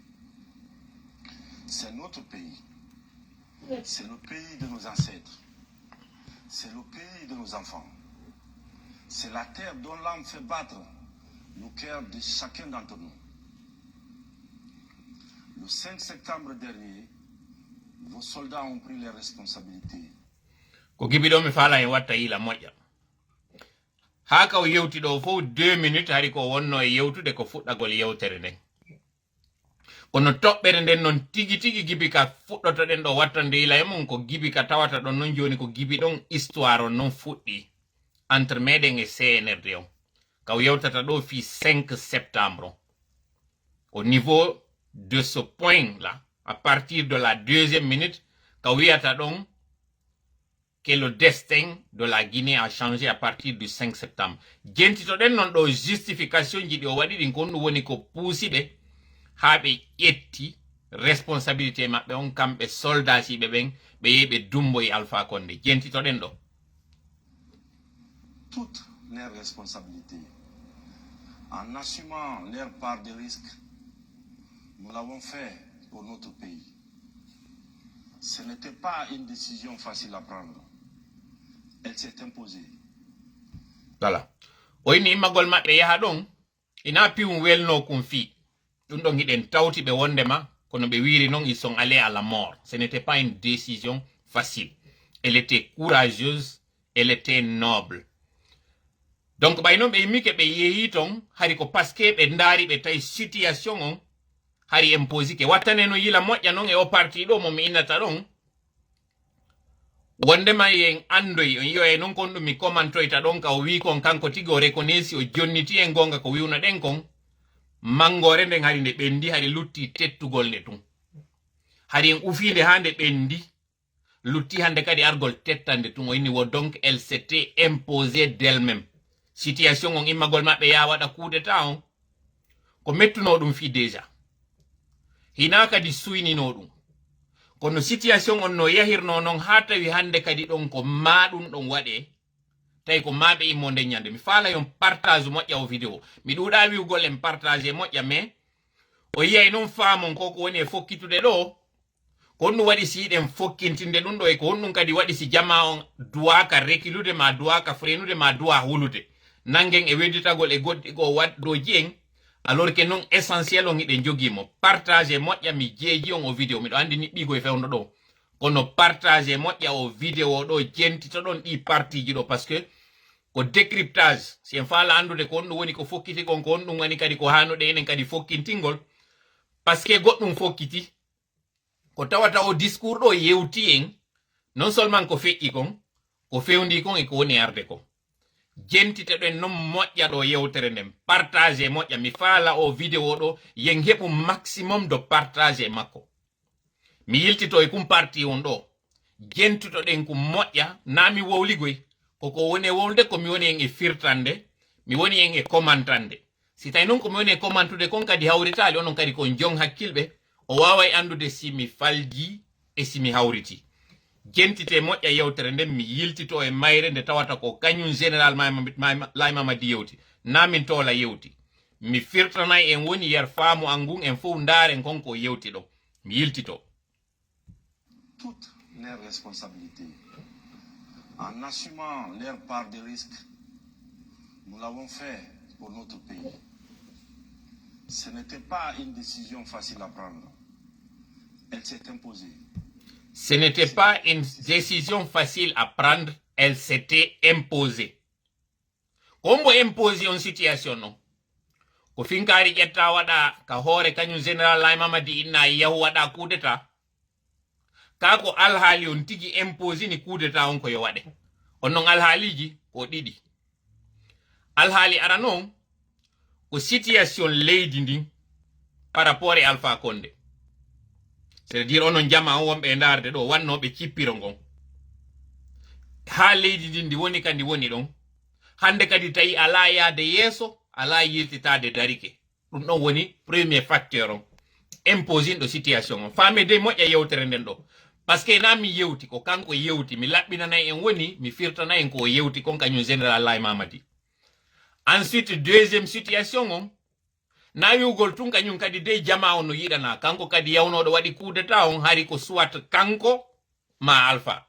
B: C'est notre pays. C'est le pays de nos ancêtres. C'est le pays de nos enfants. C'est la terre dont l'âme fait battre le cœur de chacun d'entre nous. Le 5 septembre dernier, vos soldats ont pris les responsabilités.
A: Ko gibiɗo mi fala en watta yila moƴƴa ha ka o yewti ɗo fof 2 minutes hari ko wonno e yewtude ko fuɗɗagol yewtere nden kono toɓɓere nden noon tigi tigi gibi ka fuɗɗotoɗen ɗo wattande yila e mum ko gibi ka tawata ɗon noon joni ko gibi ɗon histoire on noon fuɗɗi entre meɗen e CNRD o ka o yewtata ɗo fi 5 septembre au niveau de ce point là à partir de la 2e minute ka wiyata ɗon que le destin de la Guinée a changé à partir du 5 septembre. Jentitoɗen non ɗo justification ji ɗi o waɗi ɗin ko ɗum woni ko puusiɓe ha ɓe ƴetti responsabilité maɓɓe on kamɓe soldat siɓe ɓen ɓe yehi ɓe dumboye Alpha Condé jentitoɗen ɗo.
B: Toutes leurs responsabilités en assumant leur part de risque. Nous l'avons fait pour notre pays. Ce n'était pas une décision facile à prendre. Elle s'est imposée.
A: Voilà. Oyni immagol maɓɓe yaha ɗon ina piwum welno kum fi ɗum ɗon hiɗen tawti ɓe wondema kono ɓe wiri non ils sont allés à la mort. Ce n'était pas une décision facile. Elle était courageuse, elle était noble. Donc ɓay noon ɓe yimmike ɓe yeehi ton hari ko paske ɓe ndaari ɓe tawi situation on hari imposike wattane no yila moƴƴa non e o parti ɗo mo mi innata ɗon wondema yen andoy on yiyoye non kon ɗum mi commentoyta ɗon ka o wi kon kanko tigi o reconnaisi o jonniti en gonga ko wiwno ɗen kon mangore nden hari nde ɓendi hari lutti tettugol nde tun hari en ufinde ha nde ɓendi lutti hande kadi argol tettande tun o inni wo donc elle s'était imposée d'elle-même. Situation on immagol maɓɓe ya waɗa coup d'état on ko mettuno ɗum fi déjà hina kadi suynino ɗum kono situation on no yahirno non ha tawi hande kadi ɗon ko maɗum ɗon waɗe tawi ko maɓe immo nden ñande mi faala yon partage moƴƴa o vidéo mi ɗuɗa wiwgol en partage moƴƴa mais o yiyay non faamon ko ko woni e fokkitude ɗo ko honɗum waɗi si yiɗen fokkintinde ɗum ɗo e ko honɗum kadi waɗi si jama on duwaka rekilude ma duwaka frenude ma duwa hulude nangen e wedditagol e goɗɗigo waddoji en alors que non essentiel on iɗen jogimo partage moƴƴa mi jeeji on o vidéo miɗo andi ni ɓigo e fewno ɗo kono partage moƴƴa o vidéo ɗo jentito ɗon ɗi partiji ɗo parce que ko décryptage si en faala andude ko honɗum woni ko fokkitigon ko honɗum woni kadi ko hanuɗe enen kadi fokkintingol parce que goɗɗum fokkiti ko tawata o discours ɗo yewti en non seulement ko feƴƴi kon ko fewndi kon e ko woni arde ko jentite ɗen non moƴƴa ɗo yewtere nden partage moƴƴa mi faala o vidéo ɗo yen heɓu maximum de partage makko mi yiltito e kum parti on ɗo jentito ɗen kum moƴƴa na mi wowligoy koko woni e wolde ko mi woni en e firtande mi woni en e commentande si tawi non ko mi woni e commantude kon kadi hawritali onon kadi kon jong hakkilɓe o waway andude si mi falji e si mi hawriti jentite moƴƴa yewtere nden mi yiltito e mayre nde tawata ko kañum général Laye Mamady yewti na min tola yewti mi firtanay en woni yer faamu an ngun en fof ndaren konko yewti ɗo mi yiltito.
B: Toutes leurs responsabilités en assumant leur part de risque. Nous l'avons fait pour notre pays. Ce n'était pas une décision facile à prendre. Elle s'est imposée.
A: Ce n'était pas une décision facile à prendre, elle s'était imposée. Kombo imposé une situation non. Ko finkari ƴetta waɗa ka hoore kañum général Laye Mamady inna yahu waɗa coup d'état. Ka ko alhaali on tigi imposé ni coup d'état on ko yo waɗe. On non alhaaliji ko ɗiɗi. Alhaali ara non ko situation leydi ndin par rapport e Alpha Condé. C'est-à-dire onon jama on wonɓe ndarde ɗo wannoɓe cippiro ngon ha leydi ndi ndi woni kandi woni ɗon hande kadi tawi ala yaade yeeso ala yiltitade darike ɗum ɗon woni premier facteur on imposinɗo situation on faame de moƴƴa yewtere nden ɗo par ce que na mi yewti ko kanko yewti mi laɓɓinanayi en woni mi firtanayi en ko yewti kon kañum général Laye Mamady. Ensuite deuxième situation on na wiwgol tun kañum kadi de jama on no yiɗana kanko kadi yawnoɗo waɗi coup d'état on hari ko soit kanko ma Alpha.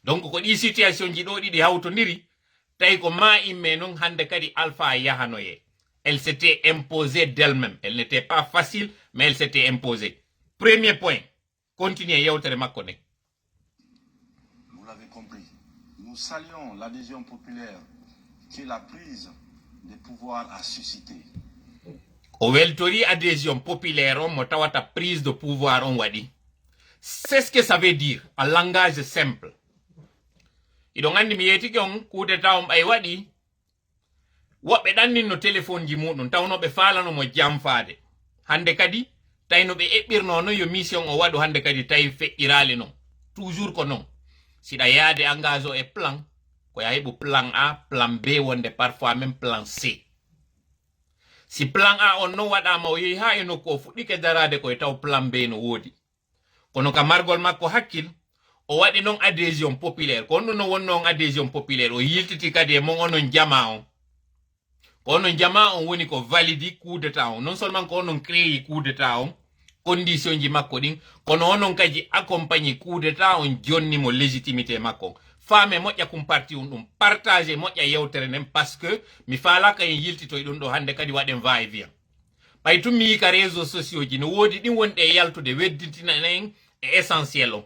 A: Donc ko ɗi situation ji ɗo ɗiɗi hawtodiri tawi ko ma imme non hande kadi Alpha yahanoye. Elle s'était imposée d'elle-même. Elle n'était pas facile mais elle s'était imposée. Premier point. Continuez yewtere makko nden.
B: Vous l'avez compris. Nous saluons l'adhésion populaire que la prise de pouvoir a suscité.
A: O weltori adhésion populaire on mo tawata prise de pouvoir on waɗi. C'est ce que ça veut dire en langage simple. Iɗon andi mi yetiki on coup d'état on ɓay waɗi woɓɓe ɗanninno téléphone ji muɗum tawnoɓe falanomo jamfade hande kadi tawi no ɓe eɓɓirno no yo mission o waɗu hande kadi tawi feƴƴirali non toujours ko non siɗa yaade engage o e plan ko ya heɓu plan A plan B wonde parfois même plan C. si plan A on non waɗama o yehi ha e nokku o fuɗɗike darade koye taw plan B no woodi kono ka margol makko hakkil o waɗi non adhésion populaire ko on ɗum no wonno on adhésion populaire o yiltiti kadi e mon onon jama on ko onon jama on woni ko validi coup d'état on non seulement ko onon créé coup d'état on condition ji makko ɗin kono onon kadi accompagné coup d'état on jonnimo légitimité makko femme moƴƴa kum parti on ɗum partage moƴƴa yewtere nden parce que mi faalaka en yiltitoy ɗum ɗo hande kadi waɗen va et vient ɓay tum mi yi ka réseaux sociaux ji no woodi ɗin wonɗe e yaltude wedditina en e essentiel o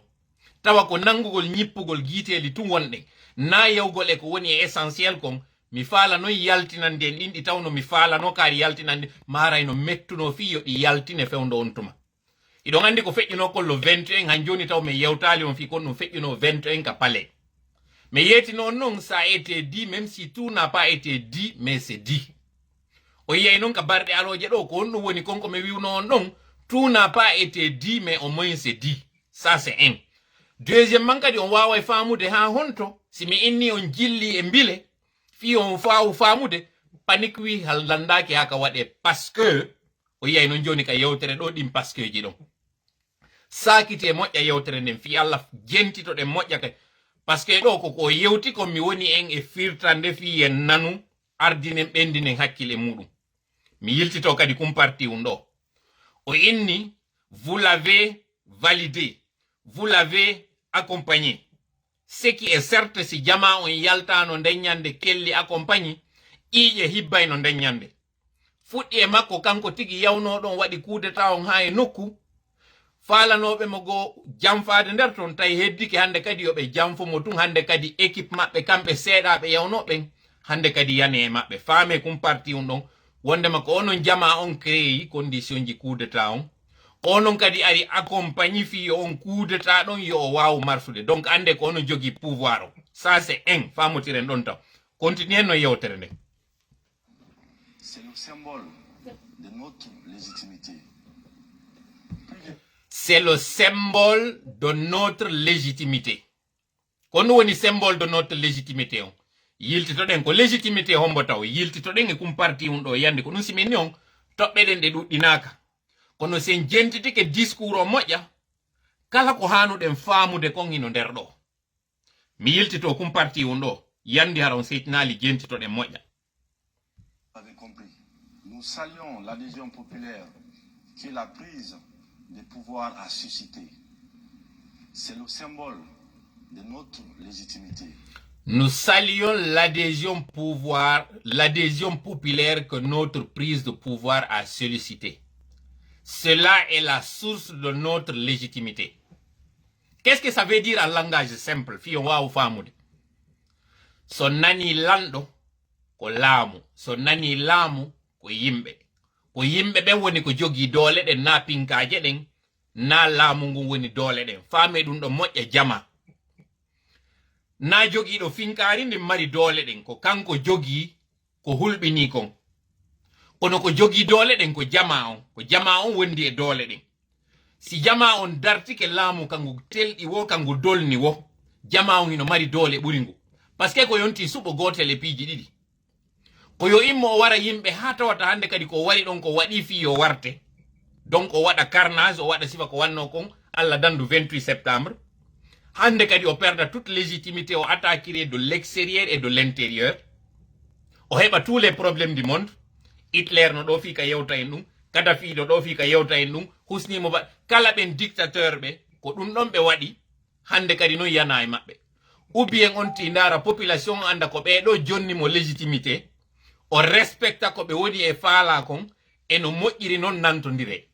A: tawa ko nangugol ñippugol giiteeli tum wonɗen na yewgol e ko woni e essentiel kon mi faala noon yaltinande en ɗin ɗi tawno mi faalano kaari yaltinande maray no mettuno fi yo ɗi yaltine fewndo on tuma iɗon andi ko feƴƴino kollo 21 han joni taw mi yewtali on fi kon ɗum feƴƴino 21 ka palais mais yetino non ça a été dit même si tout n'a pas été dit mais c'est dit o yiyay non ka barɗe aloje ɗo ko on ɗum woni konko mi wiwno on ɗon tout n'a pas été dit mais au moins c'est dit ça c'est un deuxièmement kadi on wawa famude ha honto si mi inni on jilli e mbile fi on famude panique wi hal landaki haka waɗe parce que o yiyay non joni ka yewtere ɗo ɗin parce que ji ɗon sakite moƴƴa yewtere nden fi Allah jentitoɗe moƴƴa kay parce que ɗo koko yewti ko mi woni en e firtande fi en nanu ardinen ɓendinen hakkille muɗum mi yiltito kadi kum parti un ɗo o inni vous l'avez validé vous l'avez accompagné ce qui est certes si jama on yaltano ndeññande kelli accompagné ƴiƴe hibbayno ndeññande fuɗɗi e makko kanko tigi yawnoɗon waɗi coup d'état on ha e nokku falanoɓe mo go jamfade nder ton tawi heddiki hande kadi yoɓe jamfomo tun hande kadi équipe maɓɓe kamɓe seeɗaɓe yawnoɓen hande kadi yane e maɓɓe faame kum parti on ɗon wondema ko onon jama on créé condition ji coup d'état on onon kadi ari accompagné fi on coup d'état ɗon yo o wawu marsude donc ande ko onon jogui pouvoir o ça c'est un famotiren ɗon taw continuer no yewtere nden
B: c'est le symbole de notre légitimité.
A: C'est le symbole de notre légitimité. Ko ɗum woni symbole de notre légitimité on yiltitoɗen ko légitimité hombo taw yiltitoɗen e kum parti on ɗo yande ko ɗum siminni on toɓɓeɗen ɗe ɗuɗɗinaka kono sen jentitike discours o moƴƴa kala ko hanuɗen faamude kon hino nder ɗo mi yiltito kum parti on ɗo yandi hara on settinali jentitoɗen moƴƴa.
B: Vous avez compris. Nous saluons l'adhésion populaire que la prise de pouvoir a suscité. C'est le symbole de notre légitimité.
A: Nous saluons l'adhésion populaire que notre prise de pouvoir a sollicité. Cela est la source de notre légitimité. Qu'est-ce que ça veut dire en langage simple? Fiyon wa famude. So nani lando ko laamu. So nani laamu ko yimɓe. Ko yimɓe ɓen woni ko jogi doole ɗen na pinkaje ɗen na laamu ngun woni doole ɗen. Faame ɗum ɗo moƴƴa jama. Na jogiiɗo finkari ndin mari doole ɗen ko kanko jogi ko hulɓini kon. Kono ko jogi doole ɗen ko jama on wondi e doole ɗen. Si jama on dartike laamu kangu telɗi wo kangu dolni wo jama on hino mari doole ɓuri ngu parce que ko yonti suɓo gotel e piiji ɗiɗi ko yo immo o wara yimɓe ha tawata hande kadi ko wari ɗon ko waɗi fi yo warte donc o waɗa carnage o waɗa sifa ko wanno kon Allah dandu 28 septembre hande kadi o perda toute légitimité o attaquerait de l'extérieur et de l'intérieur o heɓa tous les problèmes du monde Hitler no ɗo fi ka yewta en ɗum Kadhafi ɗo fi ka yewta en ɗum Husni Mubarak kala ɓen dictateur ɓe ko ɗum ɗon ɓe waɗi hande kadi noon yana e maɓɓe ou bien on ti ndara population anda ko ɓeɗo jonni mo légitimité o respecta ko ɓe woni e faala kon e no moƴƴiri noon nantodire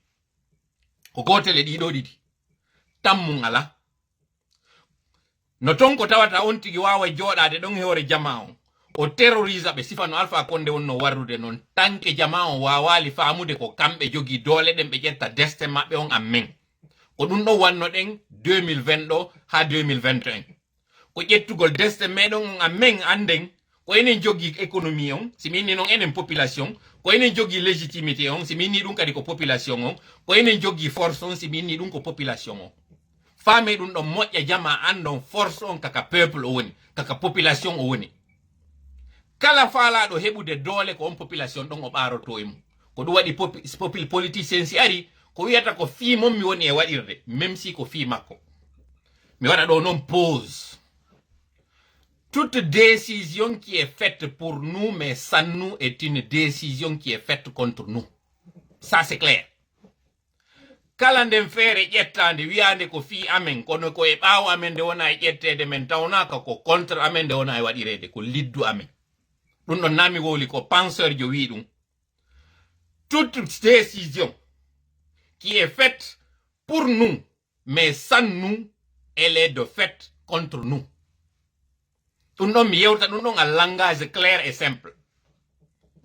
A: ko gotel e ɗiɗo ɗiɗi tammum ala no ton ko tawata on tigi wawa joɗade ɗon hewre jama on o terrorise ɓe sifa no Alpha Condé wonno warrude noon tanke jama on wawali famude ko kamɓe jogi doole ɗen ɓe ƴetta destin maɓɓe on amen ko ɗum ɗo wanno ɗen 2020 ɗo ha 2021 ko ƴettugol destin meɗen on amen anden ko enen jogi économie on simi inni noon enen population ko enen jogi légitimité on simi inni ɗum kadi ko population on ko enen jogi force on simi inni ɗum ko population on faame ɗum ɗon moƴƴa jama andon force on kaka peuple o woni kaka population o woni kala faalaɗo heɓude doole ko on population ɗon o ɓaroto e mum ko ɗum waɗi politicien si ari ko wiyata ko fi mom mi woni e waɗirde même si ko fi makko mi waɗa ɗo non pause. Toute décision qui est faite pour nous mais sans nous est une décision qui est faite contre nous. Ça c'est clair. Kala nden feere ƴettande wiyande ko fi amen kono ko e ɓaawo amen nde wona e ƴettede men tawnaka ko contre amen nde wona e waɗirede ko liddu amen. Ɗum ɗon nami woli ko penseur jo wi ɗum. Toute décision qui est faite pour nous mais sans nous elle est de fait contre nous. Ɗum ɗon mi yewta ɗum ɗon a langage clair et simple.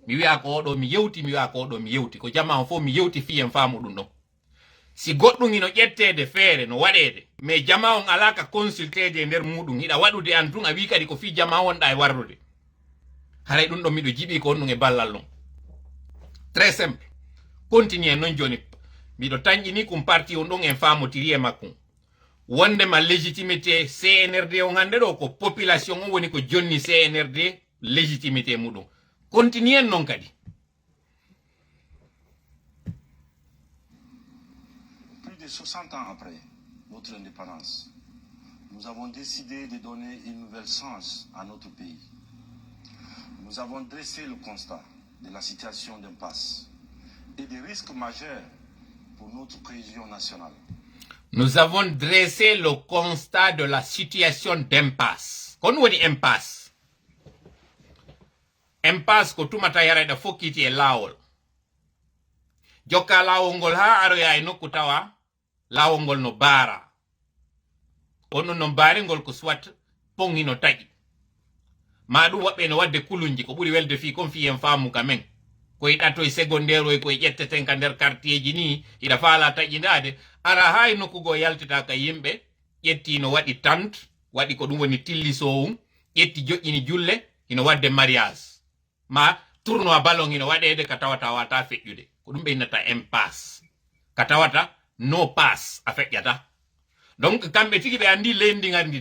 A: Mi wi'a ko oɗo mi yewti mi wi'a ko oɗo mi yewti ko jama on fof mi yewti fiyen faamu ɗum ɗon. Si goɗɗum ino ƴettede feere no waɗede mais jama on alaka consultede nder muɗum hiɗa waɗude an tun a wi kadi ko fi jama wonɗa e warrude haray ɗum ɗon miɗo jiɓi ko on ɗum e ballal non. Très simple. Continue non joni miɗo tañƴini kum parti on ɗon en famotiri e makkum wondema légitimité CNRD on hande ɗo ko population on woni ko jonni CNRD légitimité muɗum. Continue non kadi.
B: Plus de 60 ans après notre indépendance, nous avons décidé de donner une nouvelle chance à notre pays. Nous avons dressé le constat de la situation d'impasse et des risques majeurs pour notre cohésion nationale.
A: Nous avons dressé le constat de la situation d'impasse. Kon woni impasse. Impasse ko tumata yarede fokkiti e lawol. Jokka lawol ngol ha aroya e nokku tawa lawol ngol no baara. Onno no baari ngol ko soit pongi no taƴi. Ma ɗum woɓɓe no wadde kulunji ko ɓuri welde fi kon fiyen faamu kamen. Ko yiɗato e secondaire o e koye ƴetteten ka nder quartier ji ni ida faala taƴindade ara hay nokkugo yaltita ka yimɓe ƴetti no waɗi tante waɗi ko ɗum woni tillisowum ƴetti joƴƴini julle ino wadde mariage ma tournoi ballon ino waɗede ka tawata wata feƴƴude ko ɗum ɓe innata impasse ka tawata no passe a feƴƴata. Donc kamɓe tigi ɓe andi leydi andi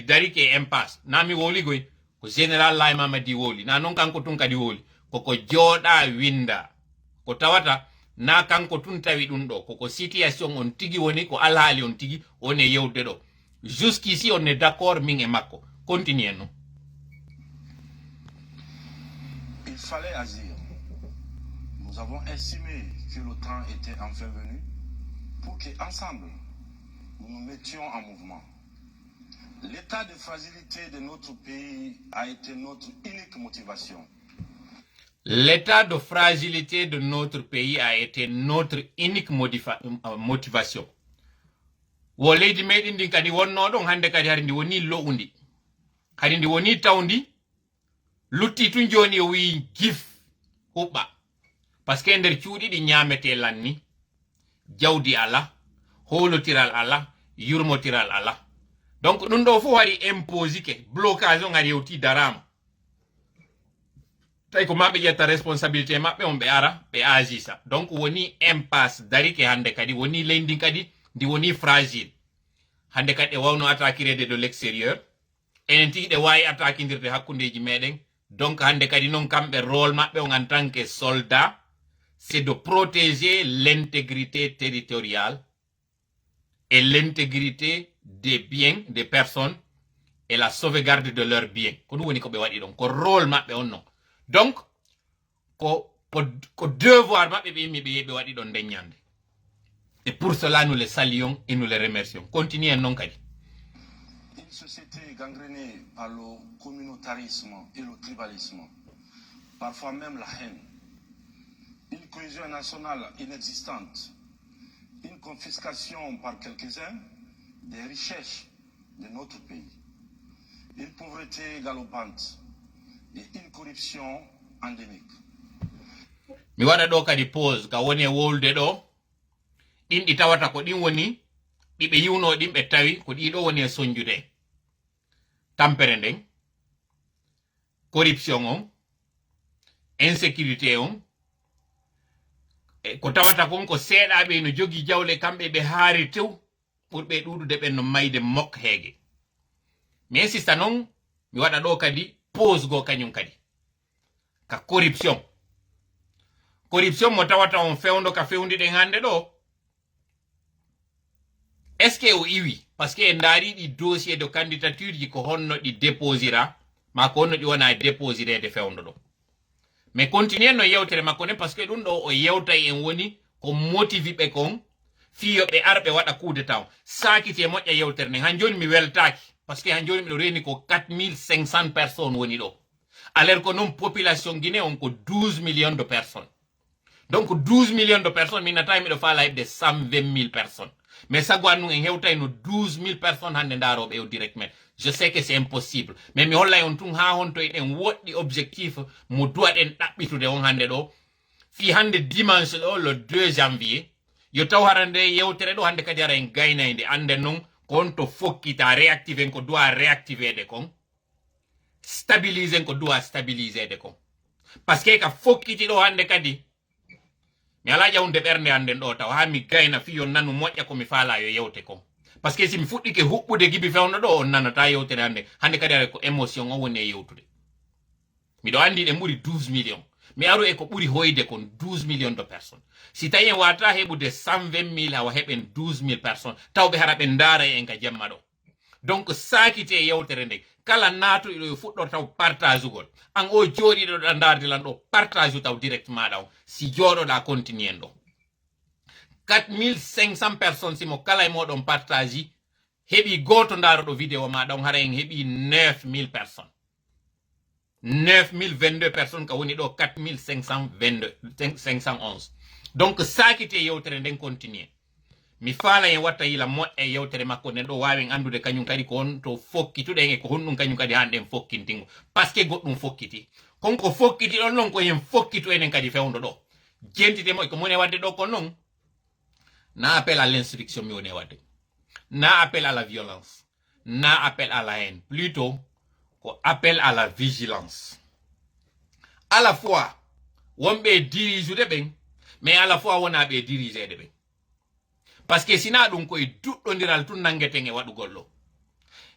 A: darike e impasse nami woligoy ko général Laye Mamadi woli na non kanko tun kadi woli koko jooɗa winda ko tawata na kanko tun tawi ɗum ɗo koko situation on tigi woni ko alhaali on tigi on e yewde ɗo jusqu'ici on est d'accord min e makko. Continue non.
B: Il fallait agir. Nous avons estimé que le temps était enfin venu pour qu'ensemble nous nous mettions en mouvement. L'état de fragilité de notre pays a été notre unique motivation.
A: L'état de fragilité de notre pays a été notre unique motivation. Wo leydi meɗen ndin kadi wonno ɗon hande kadi hari ndi woni lo'undi kadi ndi woni tawndi lutti tun joni o wi gif huɓɓa par ce que nder cuuɗi ɗi ñamete lanni jawdi ala holotiral ala yurmotiral ala. Donc ɗum ɗo fof waɗi imposike blocage on ari yewti darama tawi ko maɓe ƴetta responsabilité maɓɓe on ɓe ara ɓe agisa. Donc woni impasse darike hande kadi woni leydi kadi ndi woni fragile hande kadi ɗe wawno attaquirede de l'extérieur enen tigi ɗe wawi attaquindirde hakkundeji meɗen. Donc hande kadi non kamɓe rôle maɓɓe on en tant que soldat c'est de protéger l'intégrité territoriale et l'intégrité des biens des personnes et la sauvegarde de leurs biens ko ɗum woni ko ɓe waɗi ɗon ko rôle maɓɓe on non. Donc ko devoir maɓɓe ɓe yimmi ɓe waɗi ɗon ndeññande et pour cela nous les saluons et nous les remercions. Continuez non kadi.
B: Une société gangrénée par le communautarisme et le tribalisme, parfois même la haine, une cohésion nationale inexistante, une confiscation par quelques-uns des richesses de notre pays, une pauvreté galopante et une corruption endémique.
A: Mi waɗa ɗo kadi pause ka woni e wolde ɗo ɗin ɗi tawata ko ɗin woni ɗiɓe yiwno ɗin ɓe tawi ko ɗiɗo woni e soñjude tampere nden corruption on insécurité on ko tawata kon ko seeɗaɓe no jogi jawle kamɓe ɓe haari tew ɓurɓe ɗuɗude ɓen no mayde mok heege. Mi insista noon mi waɗa ɗo kadi pause go kañum kadi ka corruption corruption mo tawata on fewndo ka fewndide hande ɗo est ce que o iwi parce que en ndaari ɗi dossier de candidature ji ko honno ɗi déposira ma ko honno ɗi wona déposirede fewndo ɗo mais continue no yewtere makko ne parce que ɗum ɗo o yewtay en woni ko motivi ɓe kon fiyoɓe arɓe waɗa coup d'état o sakiti e moƴƴa yewtere nden han joni mi weltaki parce que han joni miɗo reni ko 4500 personnes woni ɗo alors que non population guinée on ko 12 millions de personnes donc 12 millions de personnes min natawi miɗo faala heɓde 120 000 personnes mais sago an en hewtay no 12 000 personnes hande ndaroɓe o direct men je sais que c'est impossible mais mi hollay on tun ha honto eɗen woɗɗi objectif mo duwaɗen ɗaɓɓitude on hande ɗo fi hande dimanche ɗo le 2 janvier yo taw harande yewtere ɗo hande kadi ara en gaynayde anden noon ko on to fokkita réactiven ko duwa réactivede kon stabilisen ko duwa stabilisede kon par ce que ka fokkiti ɗo hande kadi mi ala ƴawnde ɓernde anden ɗo taw ha mi gayna fiyo nanu moƴƴa komi faala yo yewte kon par ce que si mi fuɗɗike huɓɓude gibi fewno ɗo on nanata yewtere hande kadi ara ko émotion on woni e yewtude miɗo andi ɗen ɓuri 12 millions mi aru e ko ɓuri hoyde kon 12 millions de personnes si tawi en wata heɓude 120 000 hawa heɓen 12 000 personnes tawɓe hara ɓe ndaara en ka jemma ɗo donc sakite e yewtere nde kala naatoɗo yo fuɗɗor taw partage ugol an o jooɗiɗo ɗa ndarde lan ɗo partage taw direct maɗa o si jooɗoɗa continue en ɗo 4500 personnes simo kala e moɗon partage heɓi goto ndaroɗo vidéo maɗa on hara en heɓi 9000 personnes 9022 personnes ka woni ɗo 4511 donc sakite yewtere nden continue mi faala en watta yila moƴƴa yewtere makko nden ɗo wawen andude kañum kadi ko on to fokkituɗen e ko honɗum kañum kadi hanɗen fokkintingo par ce que goɗɗum fokkiti konko fokkiti ɗon noon ko hen fokkitu enen kadi fewndo ɗo jentitemo ko mone wadde ɗo kon noon na appel à l'instruction mi woni wadde na appel à la violence na appel à la haine plutôt ko appel à la vigilance à la fois wonɓe dirigeude ɓen mais à la fois wona ɓe dirigede ɓen parce que sina ɗum koye duɗɗodiral tun nangeten e waɗugol ɗo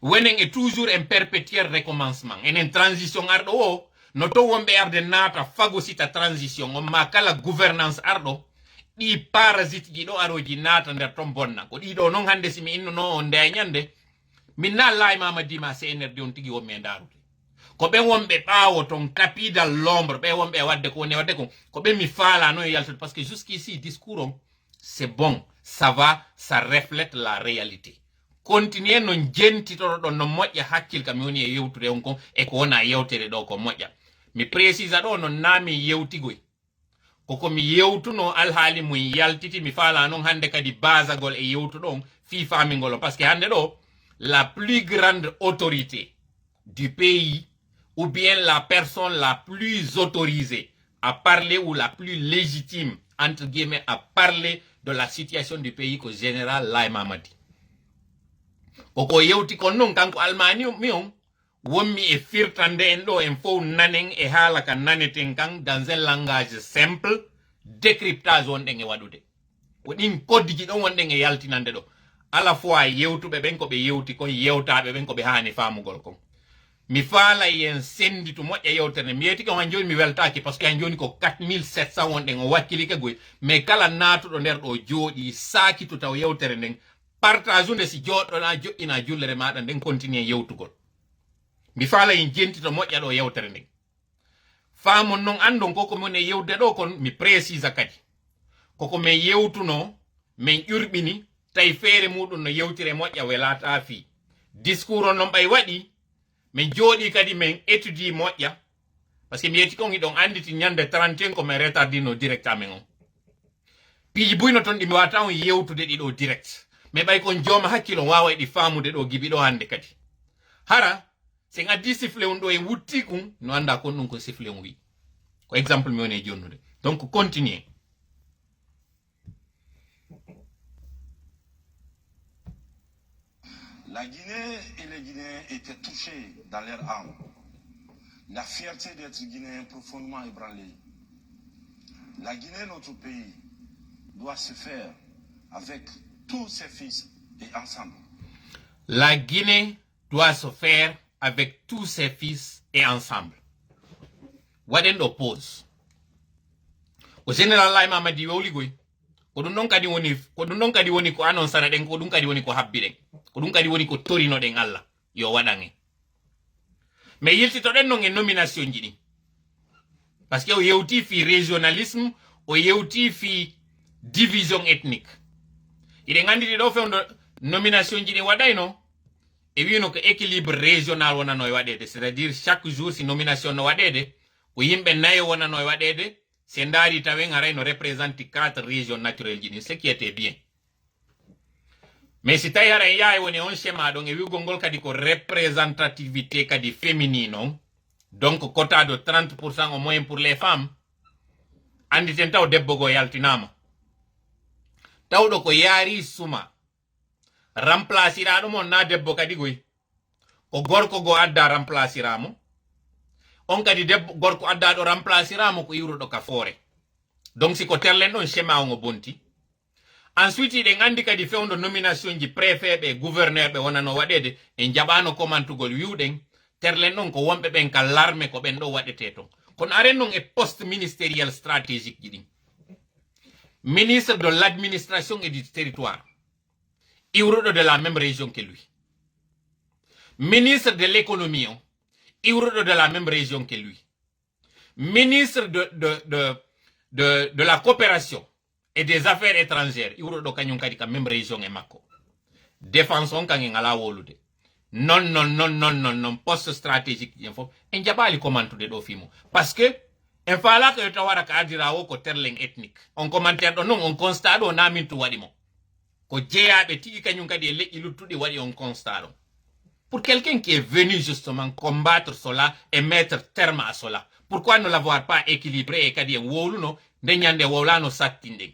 A: wonen e toujours en perpétuel recommencement enen transition arɗo o no to wonɓe arde naata phagocyta transition on ma kala gouvernance arɗo ɗi parasite ji ɗo aroji naata nder ton bonna ko ɗiɗo noon hande simi innuno on nde ñande min na laymama dima CNRD on tigi wonɓe darude ko ɓen wonɓe ɓaawo ton capidal l'ombre ɓe wonɓe wadde ko woni wadde ko ɓen mi faala no e yaltude parce que jusqu'ici discours on c'est bon ça va ça reflète la réalité continuer non jentitoɗo ɗon no moƴƴa hakkil kam mi woni e yewtude on kon e ko wona yewtere ɗo ko moƴƴa mi précisa ɗo no naami yewtigoy koko mi yewtuno alhaali mum yaltiti mi faala noon hande kadi basagol e yewtuɗo on fi famingol on par ce que hande ɗo la plus grande autorité du pays ou bien la personne la plus autorisée à parler ou la plus légitime entre guillemets à parler de la situation du pays ko général Laye Mamadi koko yewti kon non kanko almani mi on wonmi e firtande en ɗo en fof nanen e haala ka naneten kan dans un langage simple décryptage wonɗen e waɗude ko ɗin koddiji ɗon wonɗen e yaltinande ɗo à la fois yewtuɓe ɓen koɓe yewti kon yewtaɓe ɓen koɓe hani famugol kon mi faala yen sendi to moƴƴa yewtere mi yeti kam han joni mi weltaki par ce que han joni ko 4700 wonɗen o wakkilike goy mais kala natuɗo nder ɗo jooɗi sakitu taw yewtere nden partage unde si joɗɗona joƴƴina jullere maɗa nden continue yewtugol mi faala yen jenti to moƴƴa ɗo yewtere nden famon noon andon koko min e yewde ɗo kon mi précisa kadi koko min yewtuno min ƴurɓini tawi feere muɗum no yewtire moƴƴa welata fi discours on noon ɓay waɗi min jooɗi kadi min étudie moƴƴa par ce que mi yetti kon hiɗon anditi ñande 31 ko min retardino direct amen on piiji buyno toon ɗi mi wata on yewtude ɗiɗo direct mais ɓay kon jooma hakkilo wawa ɗi famude ɗo gibi ɗo hande kadi hara sen addi sifle on ɗo e wutti kum no anda kon ɗum ko sifle on wi ko exemple mi woni e jonnude donc continue.
B: La Guinée et les Guinéens étaient touchés dans leur âme. La fierté d'être Guinéen profondément ébranlée. La Guinée, notre pays, doit se faire avec tous ses fils et ensemble.
A: La Guinée doit se faire avec tous ses fils et ensemble. Waɗen ɗo pause ko général lay mamadi wawli goy ko dum non kadi woni ko anon sana den ko dum kadi woni ko habbi den ko dum kadi woni ko torino den Allah yo wadange mais yilti to den non e nomination ji di parce que o yewti fi régionalisme o yewti fi division ethnique ide nganditi do fewndo nomination ji di wadayno e wino ko équilibre régional wonano e wadede c'est-à-dire chaque jour si nomination no wadede ko yimbe nayo wonano e wadede se ndari tawen aray no représente 4 régions naturelles ji ce qui était bien mais si tawi aray yaay woni on schéma don e wigol ngol kadi ko représentativité kadi féminine donc quota de 30% au moins pour les femmes andi ten taw debbo go yaltinama tawdo ko yaari suma remplaciraɗo mon na debbo kadi goy ko gorko go adda remplaciramo on kadi debbo gorko addaɗo remplaciramo ko iwruɗo ka foore donc si ko terlen ɗon schéma o bonti ensuite iɗen andi kadi fewdo nomination ji préfet ɓe gouverneur ɓe wonano waɗede en jaɓano commantugol wiwɗen terlen ɗon ko wonɓe ɓen ka l'armée ko ɓen ɗo waɗete ton kono aren non e poste ministériel stratégique ji ɗin ministre de l'administration et du territoire iwruɗo de la même région que lui ministre de l'économie iwruɗo de la même région que lui ministre de la coopération et des affaires étrangères iwruɗo kañum kadi ka même région e makko défense on kan en ala wolude non poste stratégique jen fof en jaɓali commentude ɗo fimo parce que en faala ko yota wara ka adirawo ko terleng ethnique on commentaire ɗo non on constat ɗo namin tu waɗi mo ko jeeyaɓe tigi kañum kadi e leƴƴi luttuɗi waɗi on constat ɗo pour quelqu'un qui est venu justement combattre cela et mettre terme à cela pourquoi ne l'avoir pas équilibré e kadi en wowluno nde ñande wowlano sattinɗen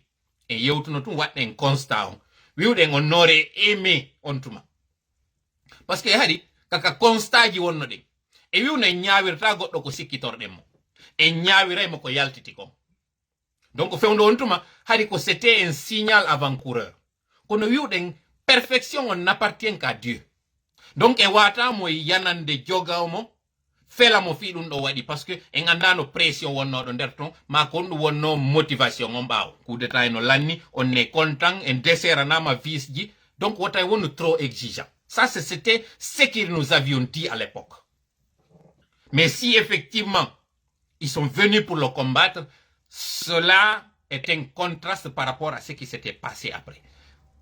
A: en yewtuno tum waɗɗen constat on wiwɗen on noore aimé on tuma parce que hari kaka constat ji wonno ɗen e wiwno en ñawirta goɗɗo ko sikkitorɗen mo en ñawiraymo ko yaltiti kon donc fewndo on tuma hari ko c'était un signal avant-coureur kono wiwɗen perfection on n'appartient qu'à Dieu donc e watamo yanande jogawmo felamo fi ɗum ɗo waɗi parce que en andano pression wonnoɗo nder ton ma ko ɗum wonno motivation on ɓaawo coup d'état no lanni on est content en déseranama vice ji donc wotay wonno trop exigeant ça c'était ce que nous avions dit à l'époque mais si effectivement ils sont venus pour le combattre cela est un contraste par rapport à ce qui s'était passé après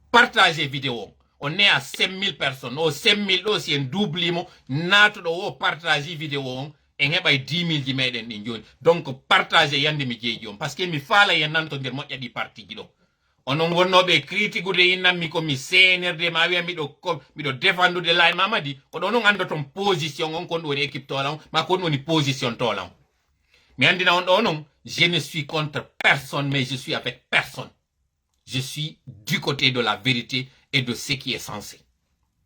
A: partagez vidéo on est à 5000 personnes o 5000 ɗo si en doublimo natuɗo o partage vidéo on en heɓay 10 000 ji meɗen ɗin joni donc partage yande mi jeeji on par ce que mi faala yen nantodir moƴƴaɗi parti ji ɗo onon wonnoɓe critiqueude innanmi komi senerde ma wiya miɗo défendude lay mamadi ko ɗo non andoton position on kon ɗum woni équipe tola on ma kon ɗum woni position tola on mi andina on ɗo non je ne suis contre personne mais je suis avec personne je suis du côté de la vérité et de ce qui est censé.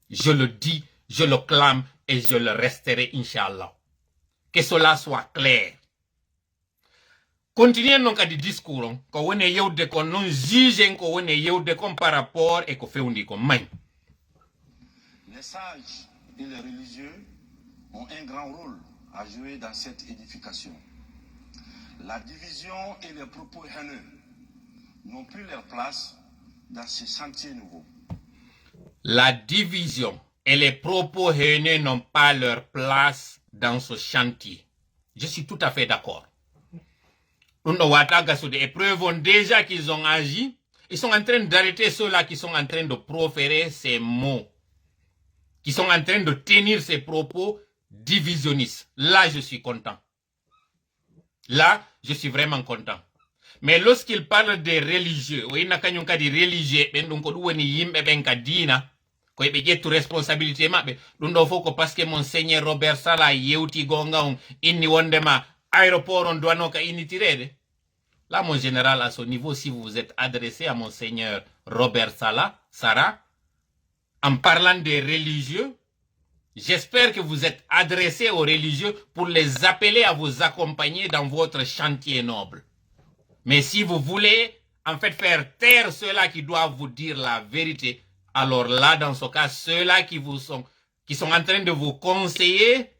A: Je le dis, je le clame et je le resterai, Inch'Allah. Que cela soit clair. Continuez donc à dire discours, ko wone yewde kon non juge ko wone yewde kon par rapport et ko fewndi ko may.
B: Les sages et les religieux ont un grand rôle à jouer dans cette édification. La division et les propos haineux n'ont plus leur place dans ce chantier nouveau.
A: La division et les propos haineux n'ont pas leur place dans ce chantier. Je suis tout à fait d'accord. Et preuves déjà qu'ils ont agi. Ils sont en train d'arrêter ceux-là qui sont en train de proférer ces mots. Qui sont en train de tenir ces propos divisionnistes. Là, je suis content. Là, je suis vraiment content. Mais lorsqu'ils parlent des religieux, ou il n'a qu'à des religieux, ko ɓe ƴettu responsabilité maɓɓe ɗum ɗo fof ko parce que monseigneur Robert Sala yewti gonga on inni wondema aéroport on doit ka innitirede là mon général à ce niveau si vous vous êtes adressé à monseigneur Robert Sara en parlant des religieux j'espère que vous êtes adressé aux religieux pour les appeler à vous accompagner dans votre chantier noble mais si vous voulez en fait faire taire ceux-là qui doivent vous dire la vérité alors là, dans ce cas, ceux-là qui sont en train de vous conseiller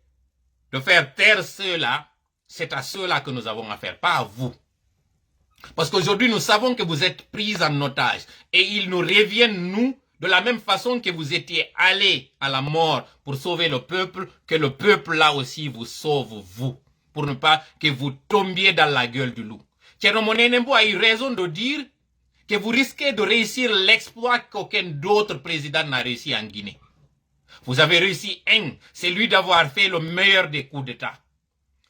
A: de faire taire ceux-là, c'est à ceux-là que nous avons affaire, pas à vous. Parce qu'aujourd'hui, nous savons que vous êtes pris en otage. Et il nous revient, nous, de la même façon que vous étiez allés à la mort pour sauver le peuple, que le peuple là aussi vous sauve vous. Pour ne pas que vous tombiez dans la gueule du loup. Thierno Monenembo a eu raison de dire que vous risquez de réussir l'exploit qu'aucun d'autre président n'a réussi en Guinée. Vous avez réussi celui d'avoir fait le meilleur des coups d'État.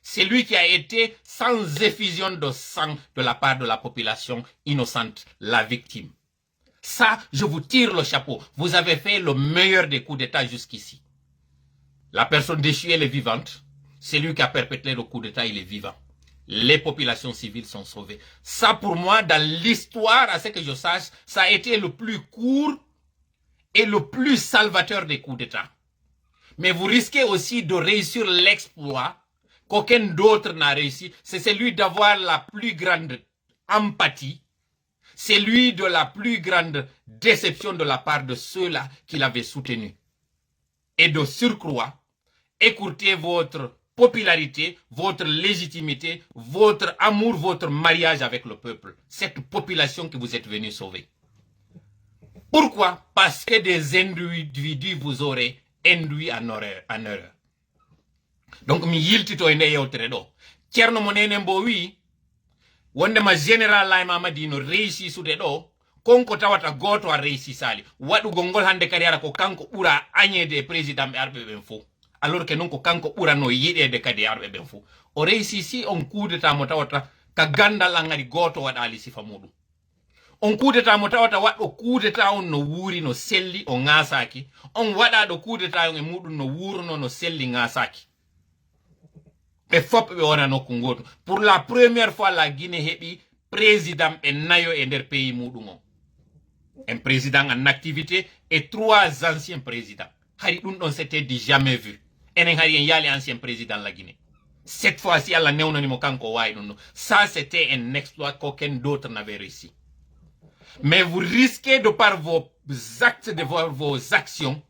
A: C'est lui qui a été sans effusion de sang de la part de la population innocente, la victime. Ça, je vous tire le chapeau. Vous avez fait le meilleur des coups d'État jusqu'ici. La personne déchue, elle est vivante. C'est lui qui a perpétré le coup d'État, il est vivant. Les populations civiles sont sauvées. Ça, pour moi, dans l'histoire, à ce que je sache, ça a été le plus court et le plus salvateur des coups d'État. Mais vous risquez aussi de réussir l'exploit qu'aucun d'autre n'a réussi. C'est celui d'avoir la plus grande empathie. C'est lui de la plus grande déception de la part de ceux-là qui l'avaient soutenu. Et de surcroît, écourter votre popularité, votre légitimité, votre amour, votre mariage avec le peuple. Cette population que vous êtes venu sauver. Pourquoi? Parce que des individus vous auraient induit en erreur. Donc, mi yiltito e nde yewtere ɗo. Ceerno Monenembo wi, wondema général Laye Mamadi no réussi sude ɗo, konko tawata goto a réussi sali. Waɗugol ngol hande kadi ara ko kanko ɓura añede président ɓe arɓe ɓen fo. Alors que non ko kanko ɓurano yiɗede kadi arɓe ɓen fo. O réussi si on kudeta mo tawata ka gandal an ngari goto waɗali sifa muɗum. On kudeta mo tawata waɗɗo kudeta on no wuuri no selli o ŋasaki. On waɗaɗo kudeta on e muɗum no wuurno no selli ŋasaki. Et fop ɓe wona nokku goto. Pour la première fois la Guinée heɓi président ɓe nayo e nder pays muɗum o. Un président en activité et 3 anciens présidents. Hari ɗum ɗon c'était du jamais vu. Enen hari en yali ancien président la Guinée. Cette fois-ci Allah newnanimo kanko wawi ɗum ɗo. Ça c'était un exploit qu'aucun d'autre n'avait réussi. Mais vous risquez de par vos actes, de vos actions,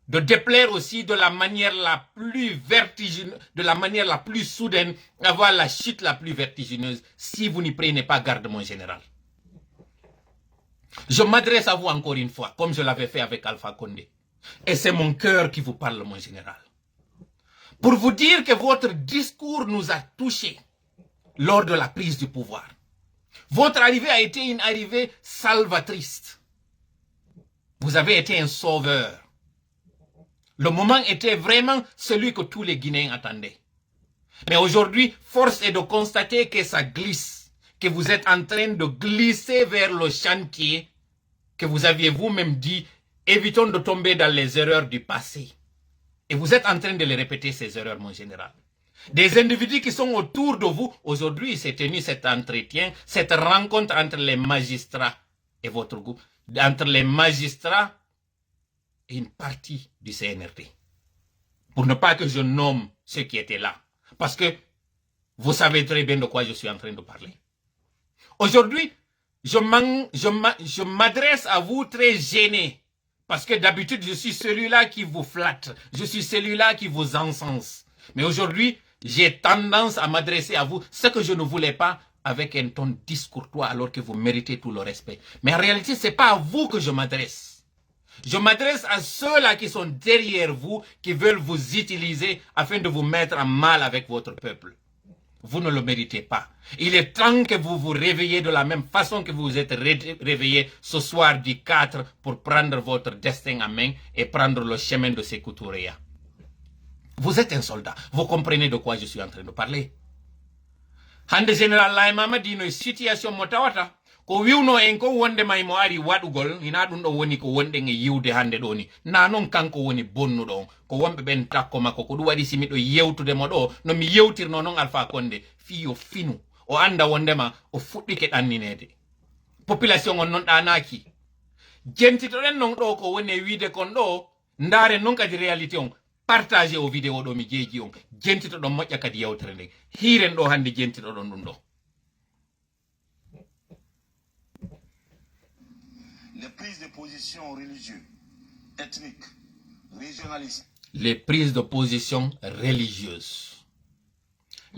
A: de déplaire aussi de la manière la plus vertigineuse, de la manière la plus soudaine, avoir la chute la plus vertigineuse, si vous n'y prenez pas garde, mon général. Je m'adresse à vous encore une fois, comme je l'avais fait avec Alpha Condé. Et c'est mon cœur qui vous parle, mon général. Pour vous dire que votre discours nous a touchés lors de la prise du pouvoir. Votre arrivée a été une arrivée salvatrice. Vous avez été un sauveur. Le moment était vraiment celui que tous les Guinéens attendaient. Mais aujourd'hui, force est de constater que ça glisse, que vous êtes en train de glisser vers le chantier que vous aviez vous-même dit, évitons de tomber dans les erreurs du passé. Et vous êtes en train de les répéter, ces erreurs, mon général. Des individus qui sont autour de vous. Aujourd'hui, s'est tenu cet entretien, cette rencontre entre les magistrats et votre groupe, entre les magistrats et une partie du CNRD. Pour ne pas que je nomme ceux qui étaient là. Parce que vous savez très bien de quoi je suis en train de parler. Aujourd'hui, je m'adresse à vous très gêné. Parce que d'habitude, je suis celui-là qui vous flatte. Je suis celui-là qui vous encense. Mais aujourd'hui, j'ai tendance à m'adresser à vous, ce que je ne voulais pas, avec un ton discourtois alors que vous méritez tout le respect. Mais en réalité, ce n'est pas à vous que je m'adresse. Je m'adresse à ceux-là qui sont derrière vous, qui veulent vous utiliser afin de vous mettre en mal avec votre peuple. Vous ne le méritez pas. Il est temps que vous vous réveillez de la même façon que vous vous êtes réveillé ce soir du 4 pour prendre votre destin en main et prendre le chemin de Sékou Touré. Vous êtes un soldat. Vous comprenez de quoi je suis en train de parler. Hande général Laye Mamadi no situation mo tawata ko wiwno en ko wonde may mo ari waɗugol ina ɗum ɗo woni ko wonɗe e yiwde hande ɗo ni na non kanko woni bonnuɗo on ko wonɓe ɓen takko makko ko ɗum waɗi si miɗo yewtude mo ɗo no mi yewtirno noon Alpha Condé fiyo finu o anda wondema o fuɗɗike ɗanninede population on noon ɗanaki jentitoɗen non ɗo ko woni e wiide kon ɗo ndaare noon kadi réalité on partagé o vidéo ɗo mi jeeji on jentitoɗon moƴƴa kadi yewtere nde hiren ɗo hande jentitoɗon ɗum ɗo.
B: Les prises de position religieuses, ethniques, régionalistes.
A: Les prises de position religieuses.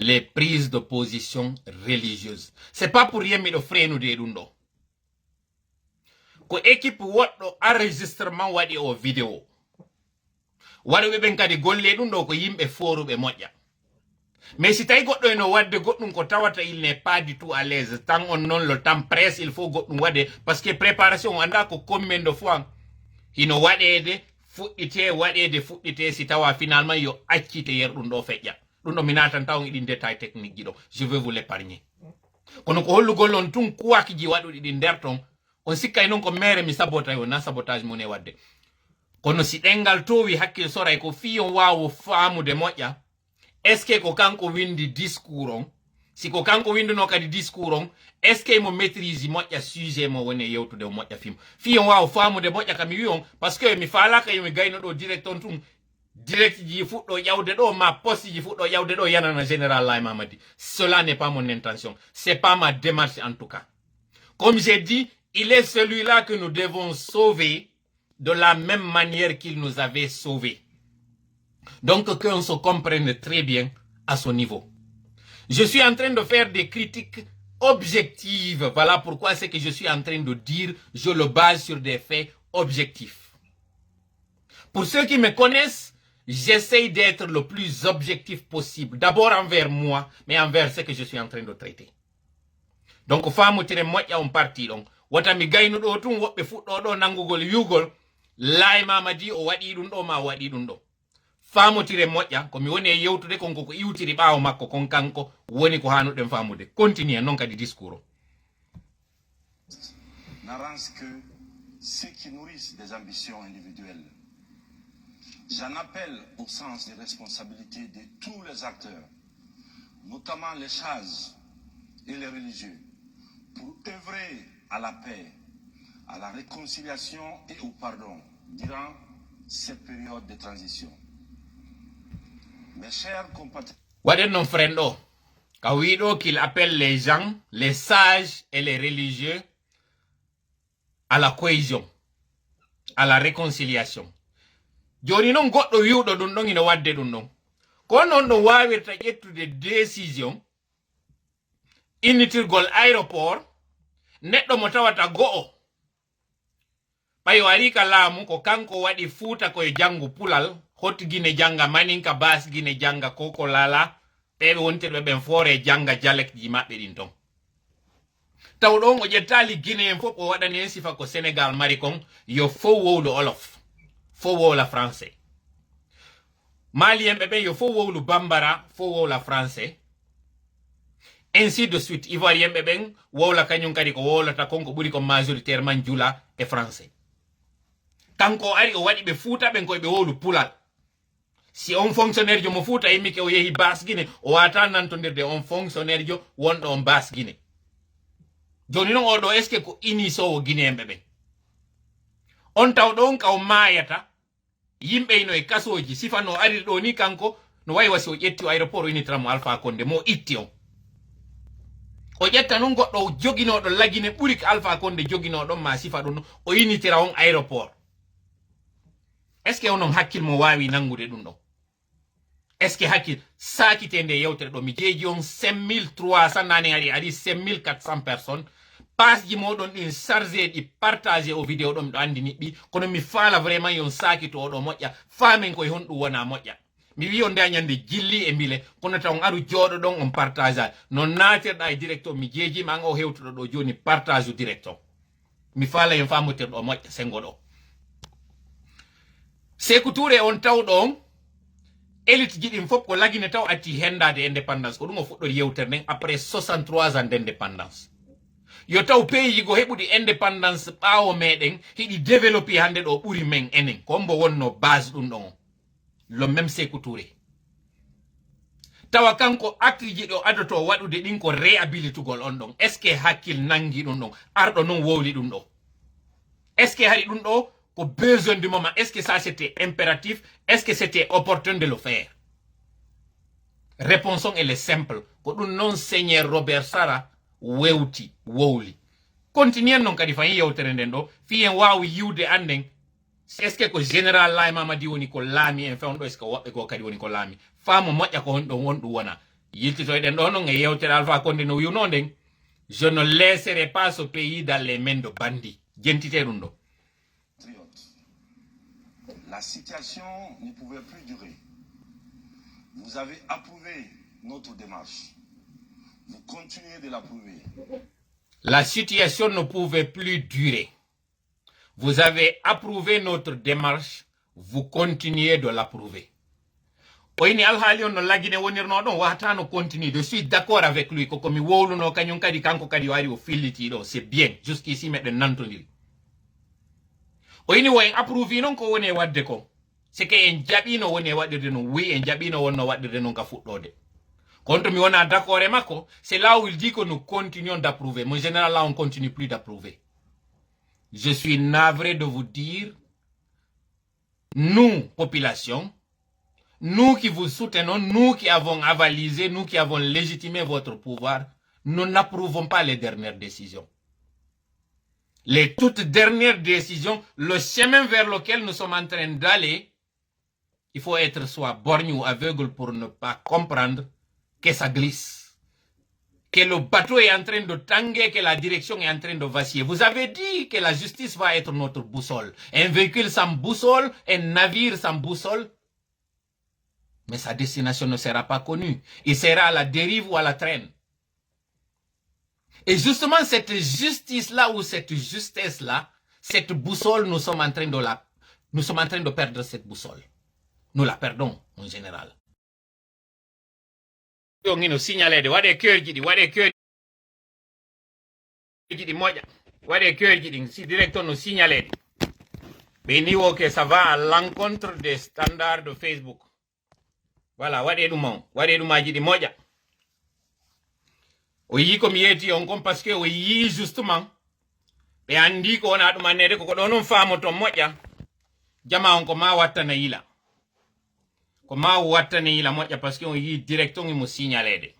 A: les prises de position religieuses. C'est pas pour rien mais le frère nous de ko équipe wotdo enregistrement wadi o vidéo. Wadi ben kadi golle dum do ko yimbe forube moƴƴa. Mais si tawi goɗɗo eno wadde goɗɗum ko tawata il n'est pas du tout à l'aise tant on non le temps presse il faut goɗɗum wadde parce que préparation anda ko combien de fois hino waɗede fuɗɗite si tawa finalement yo accite yer ɗum ɗo feƴƴa ɗum ɗo mi natan taw ɗin détail technique ji ɗo je vais vous l'épargner kono ko hollugol on tun kuwakiji waɗuɗi ɗi nder ton on sikkay non ko mere mi sabotage o na sabotage mon e wadde kono si ɗengal towi hakkil soray ko fiyon wawo faamude moƴƴa est ce que ko kanko windi discours on si ko kanko winduno kadi discours on est ce que mo maîtrise moƴƴa sujet mo woni yewtude o moƴƴa film fiyon wawo faamude moƴƴa kam mi wi on parce que mi faalaka yomi gayno ɗo direct on tun direct ji fuɗɗo ƴawde ɗo ma poste ji fuɗɗo ƴawde ɗo yanana général Laye Mamadi. Cela n'est pas mon intention, c'est pas ma démarche en tout cas. Comme j'ai dit, il est celui-là que nous devons sauver de la même manière qu'il nous avait sauvés. Donc qu'on se comprenne très bien à son niveau. Je suis en train de faire des critiques objectives. Voilà pourquoi c'est que je suis en train de dire, je le base sur des faits objectifs. Pour ceux qui me connaissent, j'essaye d'être le plus objectif possible. D'abord envers moi, mais envers ce que je suis en train de traiter. Donc, femme tire moƴƴa on parti donc. Wata mi gayno ɗo tun woɓɓe fuɗɗo ɗo nangugol yugol Laye Mamadi o waɗi ɗum ɗo ma o waɗi ɗum ɗo. Famotire moƴƴa ko mi woni e yewtude konko ko iwtiri ɓaawo makko kon kanko woni ko hanuɗen famude. Continue non kadi discours o.
B: N'arrange que ceux qui nourrissent des ambitions individuelles. J'en appelle au sens des responsabilités de tous les acteurs, notamment les sages et les religieux, pour œuvrer à la paix, à la réconciliation et au pardon durant cette période de transition. Mes chers compatriotes,
A: Waden non frendo, kawido qu'il appelle les gens, les sages et les religieux à la cohésion, à la réconciliation. Joni non goɗɗo wiwɗo ɗum ɗon ina wadde ɗum ɗon. Ko non no wawirta ƴettude décision innitirgol aéroport neɗɗo mo tawata go'o ɓayo ari ka laamu ko kanko waɗi fuuta koye janngu pulal hot gine janga maninka bas gine janga koko lala ɓeɓe wontirɓe ɓen foore janga jalek ji maɓɓe ɗin ton taw ɗon o ƴettali gine en fof o waɗani en sifa ko Sénégal mari kon yo fo wowlu olof fo wowla français malien ɓe yo fo wowlu bambara fo wowla français ainsi de suite ivoirien ɓen wowla kañum kadi ko wowlata kon ko ɓuri ko majoritairement jula e français kanko ari o waɗi ɓe fuuta ɓen koye ɓe wowlu pulal si on fonctionnaire jo mo fuuta yimmi ke o yehi bas guine o wata nantodirde on fonctionnaire jo wonɗo on bas guine joni noon oɗo est ce que ko inisowo guinéemɓe ɓen on taw ɗon ka o mayata yimɓe ino e kasoji sifano ari ɗo ni kanko no wayi wasi o ƴetti o aéroport o initramo Alpha Condé mo itti on o ƴetta noon goɗɗo joginoɗo lagine ɓuri ko Alpha Condé joginoɗon ma sifa ɗum o initira on aéroport est ce que onon hakkil mo wawi nangude ɗum ɗon est ce que hakkil sakite nde yewtere ɗo mi jeeji on 5300 nane ari 5400 personnes page ji moɗon ɗin chargé ɗi partagé o vidéo ɗo miɗo andi niɓɓi kono mi faala vraiment yon sakito oɗo moƴƴa famin koye honɗum wona moƴƴa mi wi on nde ñande jilli e mbile kono taw aru jooɗo ɗon on partage non natirɗa e direct o mi jeejima an o hewtuɗo ɗo joni partage direct o mi faala yon famotirɗo o moƴƴa sengo ɗo Sékou Touré on taw ɗon élite ji ɗin fof ko lagine taw atti hendade indépendance ko ɗum o fuɗɗori yewtere nden après 63 ans d' indépendance yo taw pays ji go heɓuɗi indépendance ɓaawo meɗen hiɗi développé hande ɗo ɓuri men enen ko mbo wonno base ɗum ɗon le même Sékou Touré tawa kanko acte ji ɗo adoto waɗude ɗin ko réhabilitugol on ɗon est ce que hakkil nangi ɗum ɗon arɗo non wowli ɗum ɗo est ce que hari ɗum ɗo ko besoin du moment est ce que ça c'était impératif est ce que c'était opportun de le faire réponse on elle est simple ko ɗum non seigneur Robert Sara wewti wowli continue non kadi fayi yewtere nden ɗo fiyen wawi yiwde anden est ce que ko général Laye Mamadi woni ko laami en fewn ɗo est ce que woɓɓe ko kadi woni ko laami faamo moƴƴa ko honɗo wonɗum wona yiltitoyɗen ɗo non e yewtere Alpha Condé no wiwno nden, je ne laisserai pas ce pays dans les mains de bandits. Jentite ɗum ɗo.
B: La situation ne pouvait plus durer. Vous avez approuvé notre démarche. Vous continuez de l'approuver.
A: La situation ne pouvait plus durer. Vous avez approuvé notre démarche. Vous continuez de l'approuver. Oyini alhaali on no lagine wonirno ɗon wata no continue. Je suis d'accord avec lui. Koko mi wowluno kañum kadi kanko kadi wari o filliti ɗo. C'est bien. Jusqu'ici meɗen nantodiri. Oyini wo en approuvi non ko woni e wadde ko. C'est que en jaɓino woni e waɗirde non. Oui, en jaɓino wonno waɗirde non ka fuɗɗode. Quand on est d'accord avec Mako, c'est là où il dit que nous continuons d'approuver. Mon général, là, on continue plus d'approuver. Je suis navré de vous dire, nous, population, nous qui vous soutenons, nous qui avons avalisé, nous qui avons légitimé votre pouvoir, nous n'approuvons pas les dernières décisions. Les toutes dernières décisions, le chemin vers lequel nous sommes en train d'aller, il faut être soit borgne ou aveugle pour ne pas comprendre que ça glisse, que le bateau est en train de tanguer, que la direction est en train de vaciller. Vous avez dit que la justice va être notre boussole. Un véhicule sans boussole, un navire sans boussole, mais sa destination ne sera pas connue. Il sera à la dérive ou à la traîne. Et justement, cette justice-là ou cette justesse-là, cette boussole, nous sommes en train de perdre cette boussole. Nous la perdons en général. Ngino signalede waɗe keurji ɗi moƴƴa waɗe keurji ɗi si directeur no signalede ɓe ni wo que ça va à l'encontre des standards de Facebook. Voilà, waɗe ɗumaji ɗi moƴƴa. O yi ko mi yeeti on kon parce que o yi justement ɓe andi ko wona ɗum annede koko ɗo noon faamoton moƴƴa jama on ko ma wattana yila. Comment wattani la moƴƴa parce que on yi direction mo signalede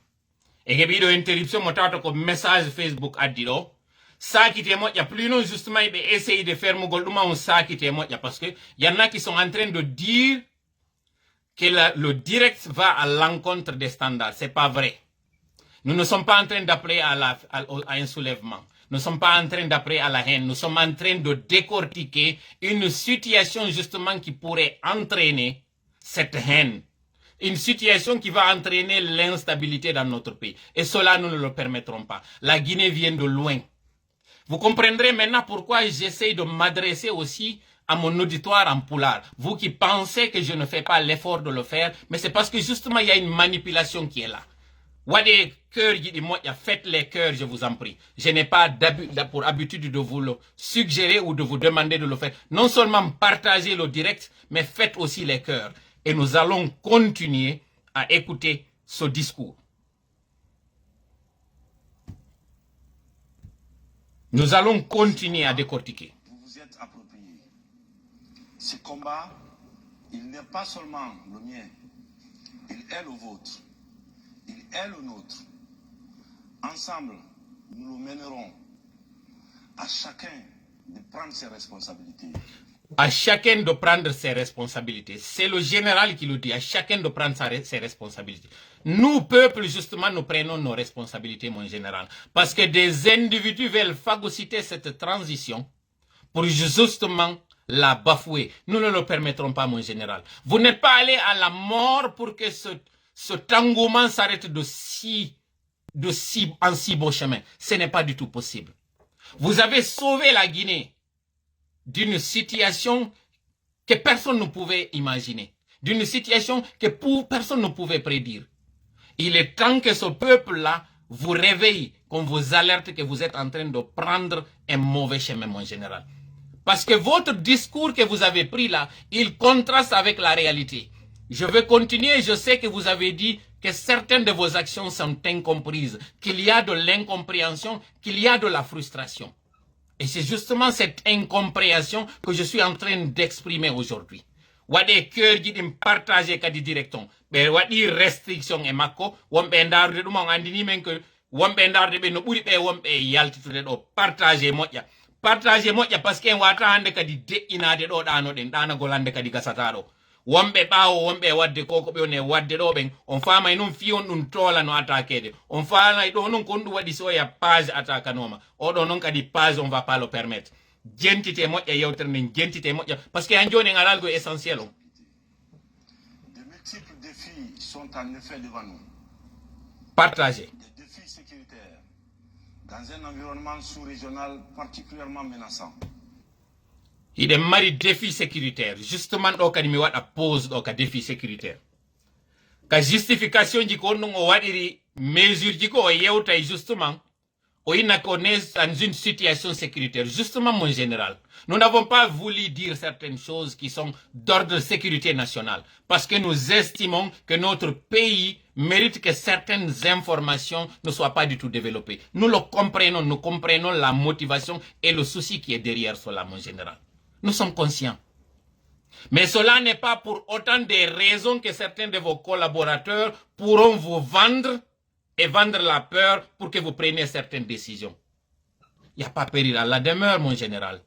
A: e heɓiɗo interruption mo tawata ko message Facebook addi ɗo sakite moƴƴa plus non justement ɓe essaye de faire mugol ɗuma on sakite moƴƴa parce que y en a qui sont en train de dire que le direct va à l'encontre des standards. C'est pas vrai. Nous ne sommes pas en train d'appeler à un soulèvement. Nous ne sommes pas en train d'appeler à la haine. Nous sommes en train de décortiquer une situation justement qui pourrait entraîner cette haine, une situation qui va entraîner l'instabilité dans notre pays. Et cela, nous ne le permettrons pas. La Guinée vient de loin. Vous comprendrez maintenant pourquoi j'essaie de m'adresser aussi à mon auditoire en poulard. Vous qui pensez que je ne fais pas l'effort de le faire, mais c'est parce que justement, il y a une manipulation qui est là. Wade cœur, faites les cœurs, je vous en prie. Je n'ai pas pour habitude de vous le suggérer ou de vous demander de le faire. Non seulement partagez le direct, mais faites aussi les cœurs. Et nous allons continuer à écouter ce discours. Nous allons continuer à décortiquer.
B: Vous vous êtes approprié. Ce combat, il n'est pas seulement le mien, il est le vôtre, il est le nôtre. Ensemble, nous le mènerons. À chacun de prendre ses responsabilités.
A: À chacun de prendre ses responsabilités. C'est le général qui le dit, à chacun de prendre ses responsabilités. Nous, peuple, justement, nous prenons nos responsabilités, mon général. Parce que des individus veulent phagocyter cette transition pour justement la bafouer. Nous ne le permettrons pas, mon général. Vous n'êtes pas allé à la mort pour que cet engouement s'arrête en si beau chemin. Ce n'est pas du tout possible. Vous avez sauvé la Guinée d'une situation que personne ne pouvait imaginer, d'une situation que personne ne pouvait prédire. Il est temps que ce peuple-là vous réveille, qu'on vous alerte que vous êtes en train de prendre un mauvais chemin, mon général. Parce que votre discours que vous avez pris là, il contraste avec la réalité. Je vais continuer, je sais que vous avez dit que certaines de vos actions sont incomprises, qu'il y a de l'incompréhension, qu'il y a de la frustration. Et c'est justement cette incompréhension que je suis en train d'exprimer aujourd'hui. Wade cœur jidim partager kadi directon. Be wadi restriction e makko, wombe ndarude dum on andini men que wombe ndarude be no buri be wombe yaltitude do partager moƴƴa. Partager moƴƴa parce que en wata hande kadi de inade do dano den dana golande kadi gasata do. wombe bawo wombe wadde koko be ne wadde do ben on fama non fiyon dun tola no attaquer on fala do non kondu wadi so ya page attaque noma o do non kadi page on va pas le permettre gentité moƴƴa yewtere nden gentité moƴƴa parce que en joni ngalal go essentiel on.
B: De multiples défis sont en effet devant nous.
A: Partagez.
B: Des défis sécuritaires dans un environnement sous-régional particulièrement menaçant.
A: Il mari défi sécuritaire justement do kadi mi wada pause do ka défi sécuritaire ka justification ji ko non o wadiri mesure ji ko o yewta justement o ina ko dans une situation sécuritaire justement mon général nous n'avons pas voulu dire certaines choses qui sont d'ordre de sécurité nationale parce que nous estimons que notre pays mérite que certaines informations ne soient pas du tout développées. Nous comprenons la motivation et le souci qui est derrière cela mon général. Nous sommes conscients. Mais cela n'est pas pour autant des raisons que certains de vos collaborateurs pourront vous vendre et vendre la peur pour que vous preniez certaines décisions. Il n'y a pas péril à la demeure, mon général.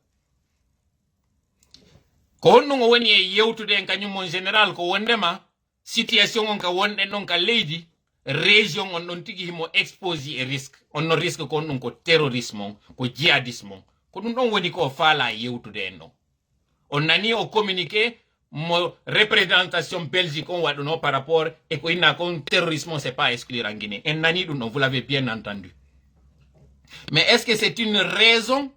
A: Ko non woni e yewtude en kanyum mon général ko wondema situation on ka wonde non ka leydi région on non tigi himo exposé e risque on no risque ko non ko terrorisme ko djihadisme ko dum don woni ko faala yewtude en non. On nani o communiqué mo représentation Belgique on waduno par rapport et ko ina kon terrorisme c'est pas exclure en Guinée. En nani dum non vous l'avez bien entendu. Mais est-ce que c'est une raison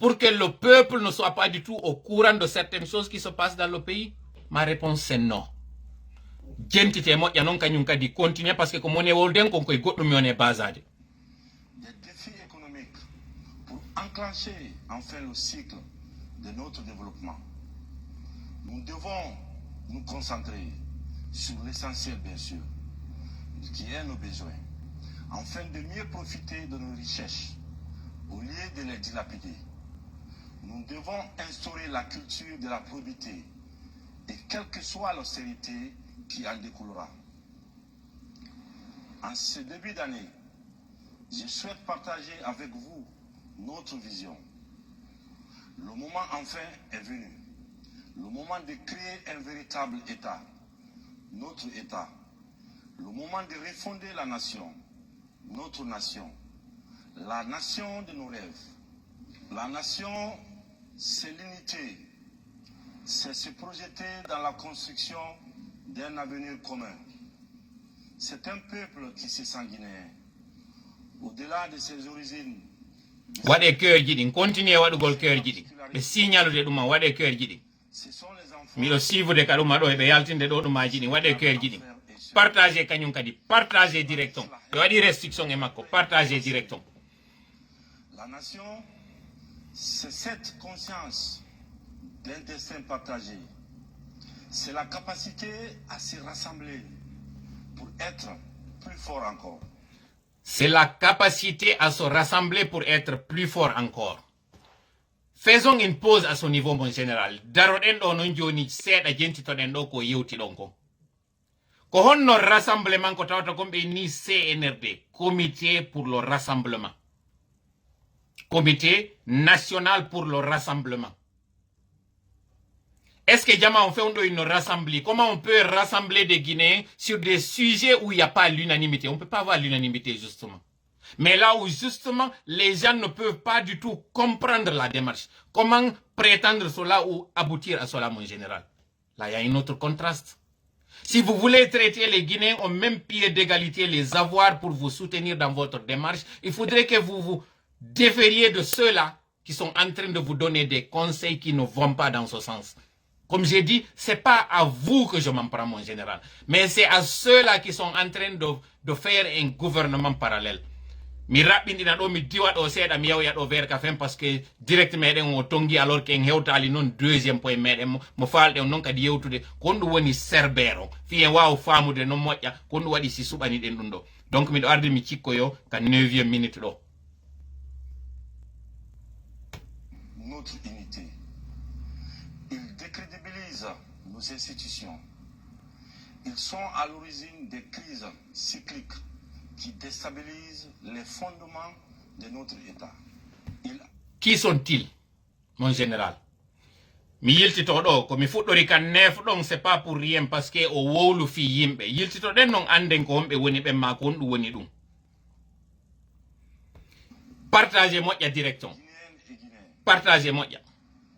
A: pour que le peuple ne soit pas du tout au courant de certaines choses qui se passent dans le pays? Ma réponse c'est non. Gentité mo yanon kanyum kadi continuer parce que comme on est wolden kon koy goddum yone bazade.
B: Des défis économiques pour enclencher enfin le cycle de notre développement. Nous devons nous concentrer sur l'essentiel bien sûr, qui est nos besoins, afin de mieux profiter de nos richesses au lieu de les dilapider. Nous devons instaurer la culture de la probité et quelle que soit l'austérité qui en découlera. En ce début d'année, je souhaite partager avec vous notre vision. Le moment enfin est venu. Le moment de créer un véritable État, notre État. Le moment de refonder la nation, notre nation. La nation de nos rêves. La nation, c'est l'unité. C'est se projeter dans la construction d'un avenir commun. C'est un peuple qui se sent guinéen. Au-delà de ses origines.
A: Wade cœur jidin, continuez wadugol cœur jidin. Be signal de duma wade cœur jidin.
B: Ce sont les enfants.
A: Mi lo sivu de kaduma do be yaltinde do duma jidin wade cœur jidin. Partagez kanyum kadi, partagez directement. Be wadi restriction e makko, partagez directement.
B: La nation, c'est cette conscience d'un destin partagé. C'est la capacité à se rassembler pour être plus fort encore.
A: C'est la capacité à se rassembler pour être plus fort encore. Faisons une pause à ce niveau, mon général. Daroden do non joni seeda jentitoden do ko yewti don ko. Ko honno rassemblement ko tawta kombe ni CNRD, Comité pour le rassemblement. Comité national pour le rassemblement. Est-ce que Jama on fait une rassembler? Comment on peut rassembler des Guinéens sur des sujets où il n'y a pas l'unanimité? On ne peut pas avoir l'unanimité justement. Mais là où justement les gens ne peuvent pas du tout comprendre la démarche. Comment prétendre cela ou aboutir à cela mon général? Là il y a un autre contraste. Si vous voulez traiter les Guinéens au même pied d'égalité, les avoir pour vous soutenir dans votre démarche, il faudrait que vous vous défériez de ceux-là qui sont en train de vous donner des conseils qui ne vont pas dans ce sens. Comme j'ai dit, c'est pas à vous que je m'en prends, mon général. Mais c'est à ceux-là qui sont en train de faire un gouvernement parallèle. Mi raɓɓinɗina ɗo mi diwa ɗo seeɗa mi yawya ɗo vers café parce que direct meɗen o tongi alors qu'en hewtali noon deuxiéme point meɗen mo falɗen noon kadi yewtude ko ɗum woni cerbère o fiyen wawa famude noon moƴƴa ko ɗum waɗi si suɓani ɗen ɗum ɗo donc miɗo arde mi cikkoyo ka 9e minute ɗo.
B: Notre unité. Ils décrédibilisent nos institutions. Ils sont à l'origine des crises cycliques qui déstabilisent les fondements de notre État.
A: Qui sont-ils, mon général? mi yiltito ɗo komi fuɗɗori kan nefɗon c'est pas pour rien parce que o wowlu fi yimɓe yiltitoɗen non anden ko wonɓe woni ɓen ma ko won ɗum woni ɗum partagé moƴƴa direction
B: Guinéennes et Guinéens,
A: partagé moƴƴa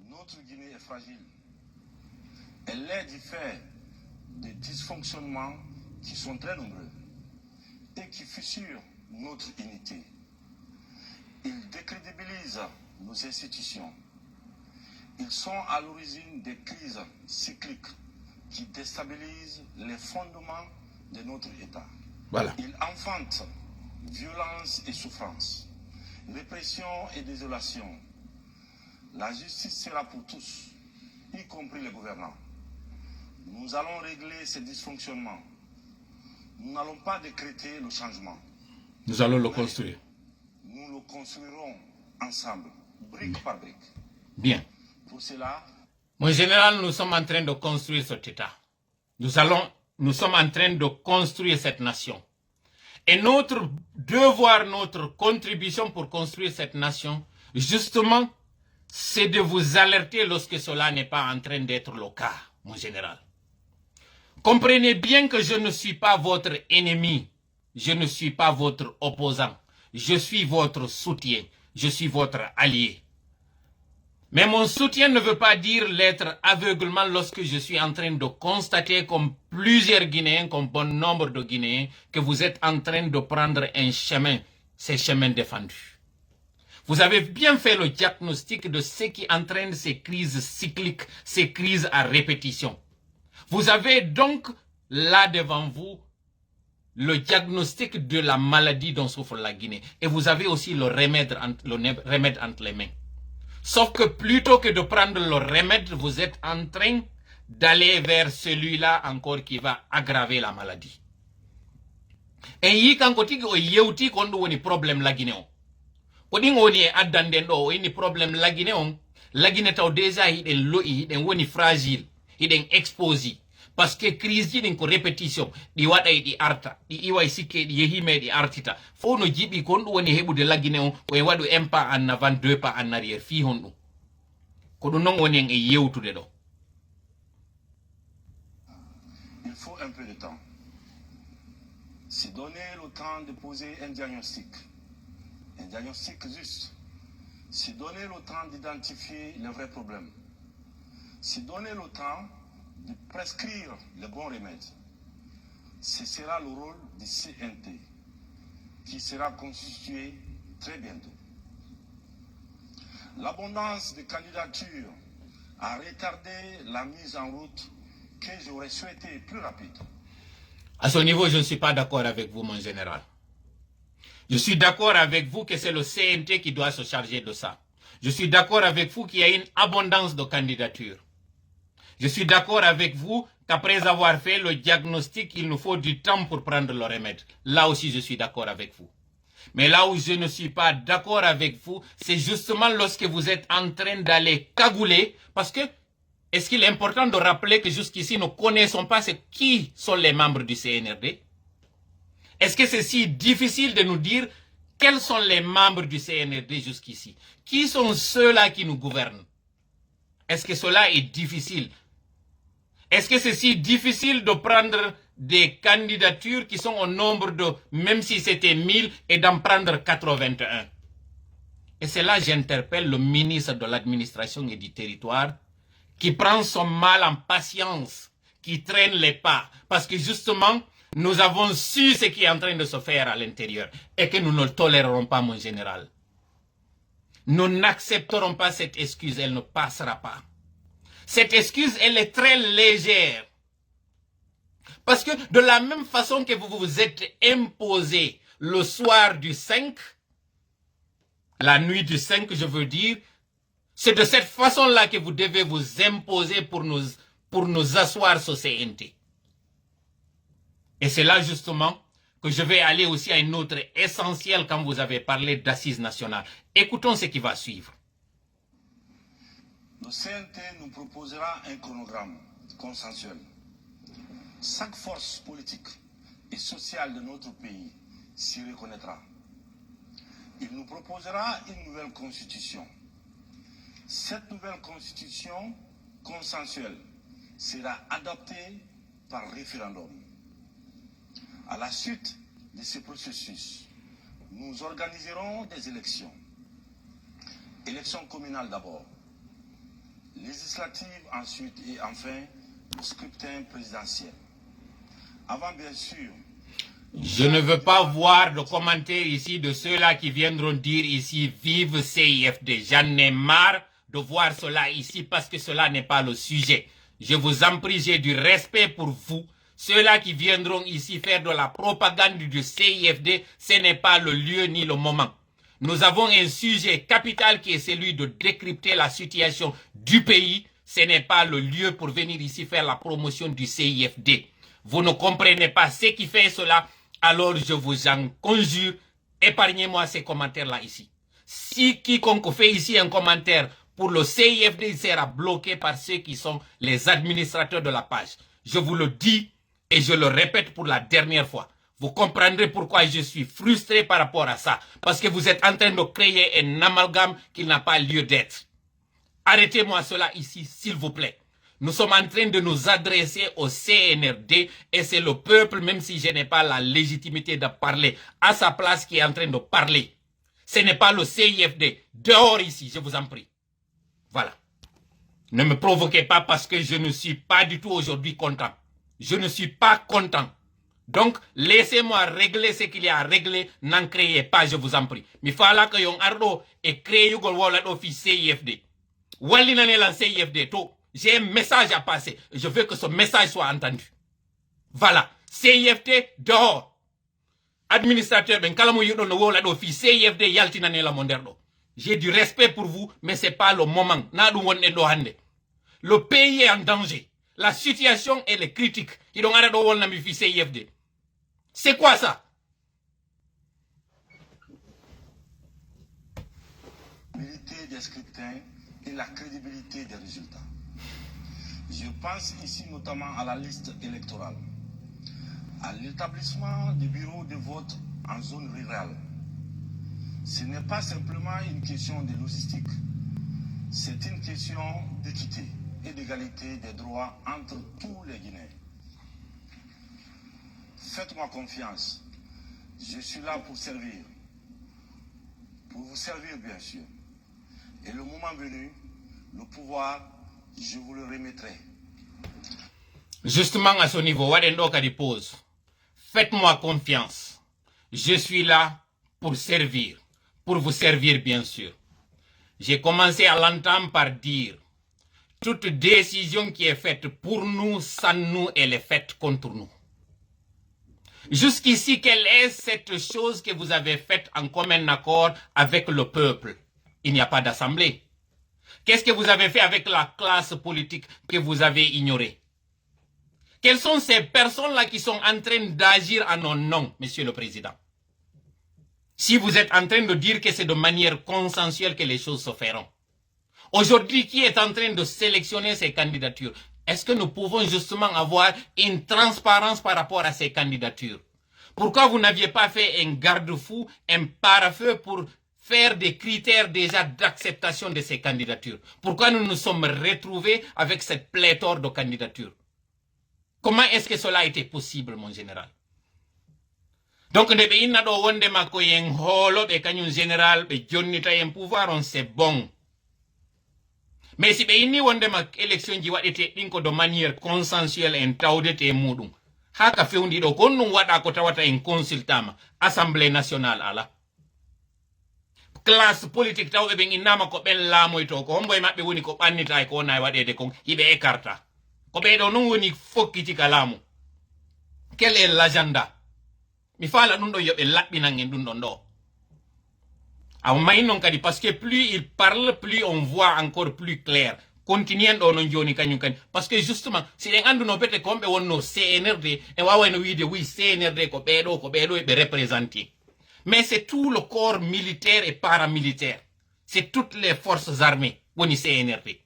B: notre Guinée est fragile. Elle l'est du fait des dysfonctionnements qui sont très nombreux et qui fissurent notre unité. Ils décrédibilisent nos institutions. Ils sont à l'origine des crises cycliques qui déstabilisent les fondements de notre État.
A: voilà
B: Ils enfantent violence et souffrance, répression et désolation. La justice sera pour tous, y compris les gouvernants. Nous allons régler ces dysfonctionnements. Nous n'allons pas décréter le changement.
A: nous allons le construire
B: Nous le construirons ensemble, brique par brique.
A: bien
B: Pour cela,
A: mon général nous sommes en train de construire cet état nous sommes en train de construire cette nation et notre devoir notre contribution pour construire cette nation justement c'est de vous alerter lorsque cela n'est pas en train d'être le cas mon général. Comprenez bien que je ne suis pas votre ennemi, je ne suis pas votre opposant, je suis votre soutien, je suis votre allié. Mais mon soutien ne veut pas dire l'être aveuglement lorsque je suis en train de constater comme plusieurs Guinéens, comme bon nombre de Guinéens, que vous êtes en train de prendre un chemin, ces chemins défendus. Vous avez bien fait le diagnostic de ce qui entraîne ces crises cycliques, ces crises à répétition. Vous avez donc là devant vous le diagnostic de la maladie dont souffre la Guinée. Et vous avez aussi le remède entre les mains. Sauf que plutôt que de prendre le remède, vous êtes en train d'aller vers celui-là encore qui va aggraver la maladie. Et yi kanko tigi o yewti kon ɗum woni problème la Guinée on. Ko ɗin woni e addanden ɗo o ini problème la Guinée on. La Guinée taw déjà hiɗen lo'i hiɗen woni fragile. Hiɗen exposé parce que crise ji ɗin ko répétition ɗi waɗay ɗi arta ɗi iway sikke ɗi yehime ɗi artita fo no jiɓi kon ɗum woni heɓude laggine on koye waɗu un pas en avant 2 pas en arrière fi hon ɗum ko ɗum noon woni en e yewtude ɗo.
B: il faut un peu de temps. C'est donner le temps de poser un diagnostic juste. C'est donner le temps d'identifier les vrais problèmes. C'est donner le temps de prescrire les bons remèdes. Ce sera le rôle du CNT qui sera constitué très bientôt. L'abondance de candidatures a retardé la mise en route que j'aurais souhaité plus rapide.
A: À ce niveau, je ne suis pas d'accord avec vous, mon général. Je suis d'accord avec vous que c'est le CNT qui doit se charger de ça. Je suis d'accord avec vous qu'il y a une abondance de candidatures. Je suis d'accord avec vous qu'après avoir fait le diagnostic, il nous faut du temps pour prendre le remède. Là aussi, je suis d'accord avec vous. Mais là où je ne suis pas d'accord avec vous, c'est justement lorsque vous êtes en train d'aller cagouler. Parce que, est-ce qu'il est important de rappeler que jusqu'ici, nous ne connaissons pas qui sont les membres du CNRD? Est-ce que c'est si difficile de nous dire quels sont les membres du CNRD jusqu'ici? Qui sont ceux-là qui nous gouvernent? Est-ce que cela est difficile? Est-ce que c'est si difficile de prendre des candidatures qui sont au nombre de, même si c'était 1000, et d'en prendre 81? Et c'est là que j'interpelle le ministre de l'administration et du territoire, qui prend son mal en patience, qui traîne les pas. Parce que justement, nous avons su ce qui est en train de se faire à l'intérieur, et que nous ne le tolérerons pas, mon général. Nous n'accepterons pas cette excuse, elle ne passera pas. Cette excuse, elle est très légère. Parce que de la même façon que vous vous êtes imposé le soir du 5, la nuit du 5, je veux dire, c'est de cette façon-là que vous devez vous imposer pour nous asseoir sur CNT. Et c'est là justement que je vais aller aussi à une autre essentielle quand vous avez parlé d'assises nationales. Écoutons ce qui va suivre.
B: Le CNT nous proposera un chronogramme consensuel. Chaque force politique et sociale de notre pays s'y reconnaîtra. Il nous proposera une nouvelle constitution. Cette nouvelle constitution consensuel sera adopté par référendum. À la suite de ce processus, nous organiserons des élections. Élections communales d'abord, législatives ensuite et enfin le scrutin présidentiel. Avant bien sûr...
A: Je ne veux pas voir de commentaires ici de ceux-là qui viendront dire ici « Vive CIFD ». J'en ai marre de voir cela ici parce que cela n'est pas le sujet. Je vous en prie, j'ai du respect pour vous. Ceux-là qui viendront ici faire de la propagande du CIFD, ce n'est pas le lieu ni le moment. Nous avons un sujet capital qui est celui de décrypter la situation du pays. Ce n'est pas le lieu pour venir ici faire la promotion du CIFD. Vous ne comprenez pas ce qui fait cela, alors je vous en conjure, épargnez-moi ces commentaires-là ici. Si quiconque fait ici un commentaire pour le CIFD, il sera bloqué par ceux qui sont les administrateurs de la page. Je vous le dis et je le répète pour la dernière fois. Vous comprendrez pourquoi je suis frustré par rapport à ça. Parce que vous êtes en train de créer un amalgame qui n'a pas lieu d'être. Arrêtez-moi cela ici, s'il vous plaît. Nous sommes en train de nous adresser au CNRD et c'est le peuple, même si je n'ai pas la légitimité de parler à sa place, qui est en train de parler. Ce n'est pas le CIFD. Dehors ici, je vous en prie. Voilà. Ne me provoquez pas parce que je ne suis pas du tout aujourd'hui content. Je ne suis pas content. Donc, laissez-moi régler ce qu'il y a à régler. N'en créez pas, je vous en prie. Mais il faut que yon ardo et créer yon office CIFD. Walina ne lan CIFD to. J'ai un message à passer. Je veux que ce message soit entendu. Voilà. CIFD dehors. Administrateur, ben kalamu yudo no wola do fi CIFD yaltina ne la monderdo. J'ai du respect pour vous, mais c'est pas le moment. Na du wonne do hande. Le pays est en danger. La situation elle est critique. Ils don't arrêter do wonna mi fi CIFD. C'est quoi ça?
B: La crédibilité des scrutins et la crédibilité des résultats. Je pense ici notamment à la liste électorale, à l'établissement des bureaux de vote en zone rurale. Ce n'est pas simplement une question de logistique, c'est une question d'équité et d'égalité des droits entre tous les Guinéens. Faites-moi confiance, je suis là pour servir, pour vous servir bien sûr. Et le moment venu, le pouvoir, je vous le remettrai.
A: Justement à ce niveau, Wadendo di pose. Faites-moi confiance. Je suis là pour servir. Pour vous servir bien sûr. J'ai commencé à l'entendre par dire toute décision qui est faite pour nous, sans nous, elle est faite contre nous. Jusqu'ici, quelle est cette chose que vous avez faite en commun accord avec le peuple? Il n'y a pas d'assemblée. Qu'est-ce que vous avez fait avec la classe politique que vous avez ignorée? Quelles sont ces personnes-là qui sont en train d'agir en nos noms, Monsieur le Président? Si vous êtes en train de dire que c'est de manière consensuelle que les choses se feront. Aujourd'hui, qui est en train de sélectionner ces candidatures? Est-ce que nous pouvons justement avoir une transparence par rapport à ces candidatures? Pourquoi vous n'aviez pas fait un garde-fou, un pare-feu pour faire des critères déjà d'acceptation de ces candidatures? Pourquoi nous nous sommes retrouvés avec cette pléthore de candidatures? Comment est-ce que cela a été possible, mon général? Donc, de be inna do wonde makko yen holo be kanyun général be jonnita yen pouvoir on c'est bon. Mais si be inni wonde mak élection ji wadete dinko de manière consensuelle en tawdete mudum. Haka fewndi do konnum wada ko tawata en consultama assemblée nationale ala. Classe politique tawbe be innama ko ben lamoy to ko homboy mabbe woni ko bannita ko nay wadede ko yibe écarta. Ko be do non woni fokkiti kalamu. Quel est l'agenda? Mi fala dun do yobe labbinan en dun don do. Aw may non kadi parce que plus il parle, plus on voit encore plus clair. Continuez do non joni kanyum kan parce que justement si en andu no pete kombe wonno CNRD e wawa no wiide oui CNRD ko bedo e be représenter. Mais c'est tout le corps militaire et paramilitaire. C'est toutes les forces armées woni CNRD.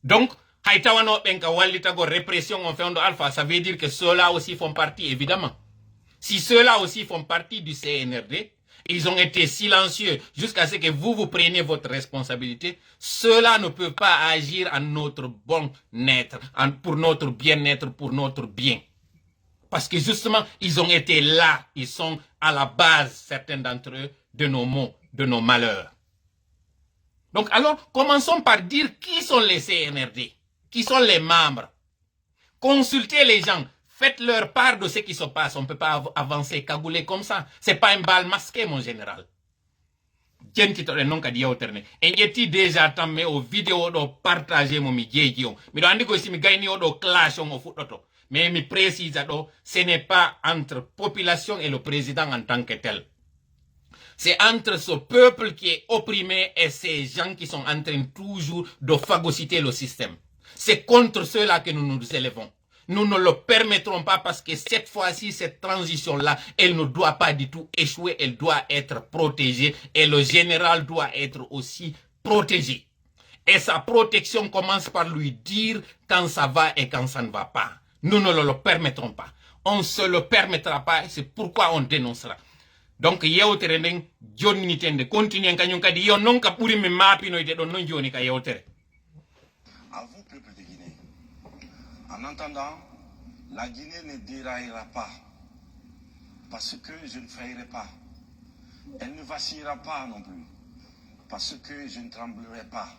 A: Donc Haïtawano benka wallita go répression on fait de alpha, ça veut dire que ceux-là aussi font partie évidemment. Si ceux-là aussi font partie du CNRD, ils ont été silencieux jusqu'à ce que vous preniez votre responsabilité. Ceux-là ne peuvent pas agir en notre bon-être, pour notre bien-être, pour notre bien. Parce que justement, ils ont été là, ils sont à la base, certains d'entre eux, de nos maux, de nos malheurs. Donc alors, commençons par dire qui sont les CNRD, qui sont les membres. Consultez les gens, faites-leur part de ce qui se passe. On ne peut pas avancer cagoulé comme ça. Ce n'est pas un bal masqué, mon général. Jentitore non kadi yawterne en ƴetti déjà tamme o vidéo ɗo partagé mo mi jeeji on miɗo andi ko simi gayni oɗo clash on o fuɗɗoto mais mi précise ɗo ce n'est pas entre population et le président en tant que tel. C'est entre ce peuple qui est opprimé et ces gens qui sont en train toujours de phagocyter le système. C'est contre ceux-là que nous nous élevons. Nous ne le permettrons pas parce que cette fois-ci, cette transition-là, elle ne doit pas du tout échouer, elle doit être protégée et le général doit être aussi protégé. Et sa protection commence par lui dire quand ça va et quand ça ne va pas. Nous ne le permettrons pas. On ne se le permettra pas et c'est pourquoi on dénoncera. Donc, yewtere nden jonnitende continue kañum kadi yo non ka ɓuri mi mapinoyde ɗon non joni ka yewtere.
B: À vous, peuple de Guinée, en entendant, la Guinée ne déraillera pas parce que je ne faillirai pas. Elle ne vacillera pas non plus parce que je ne tremblerai pas.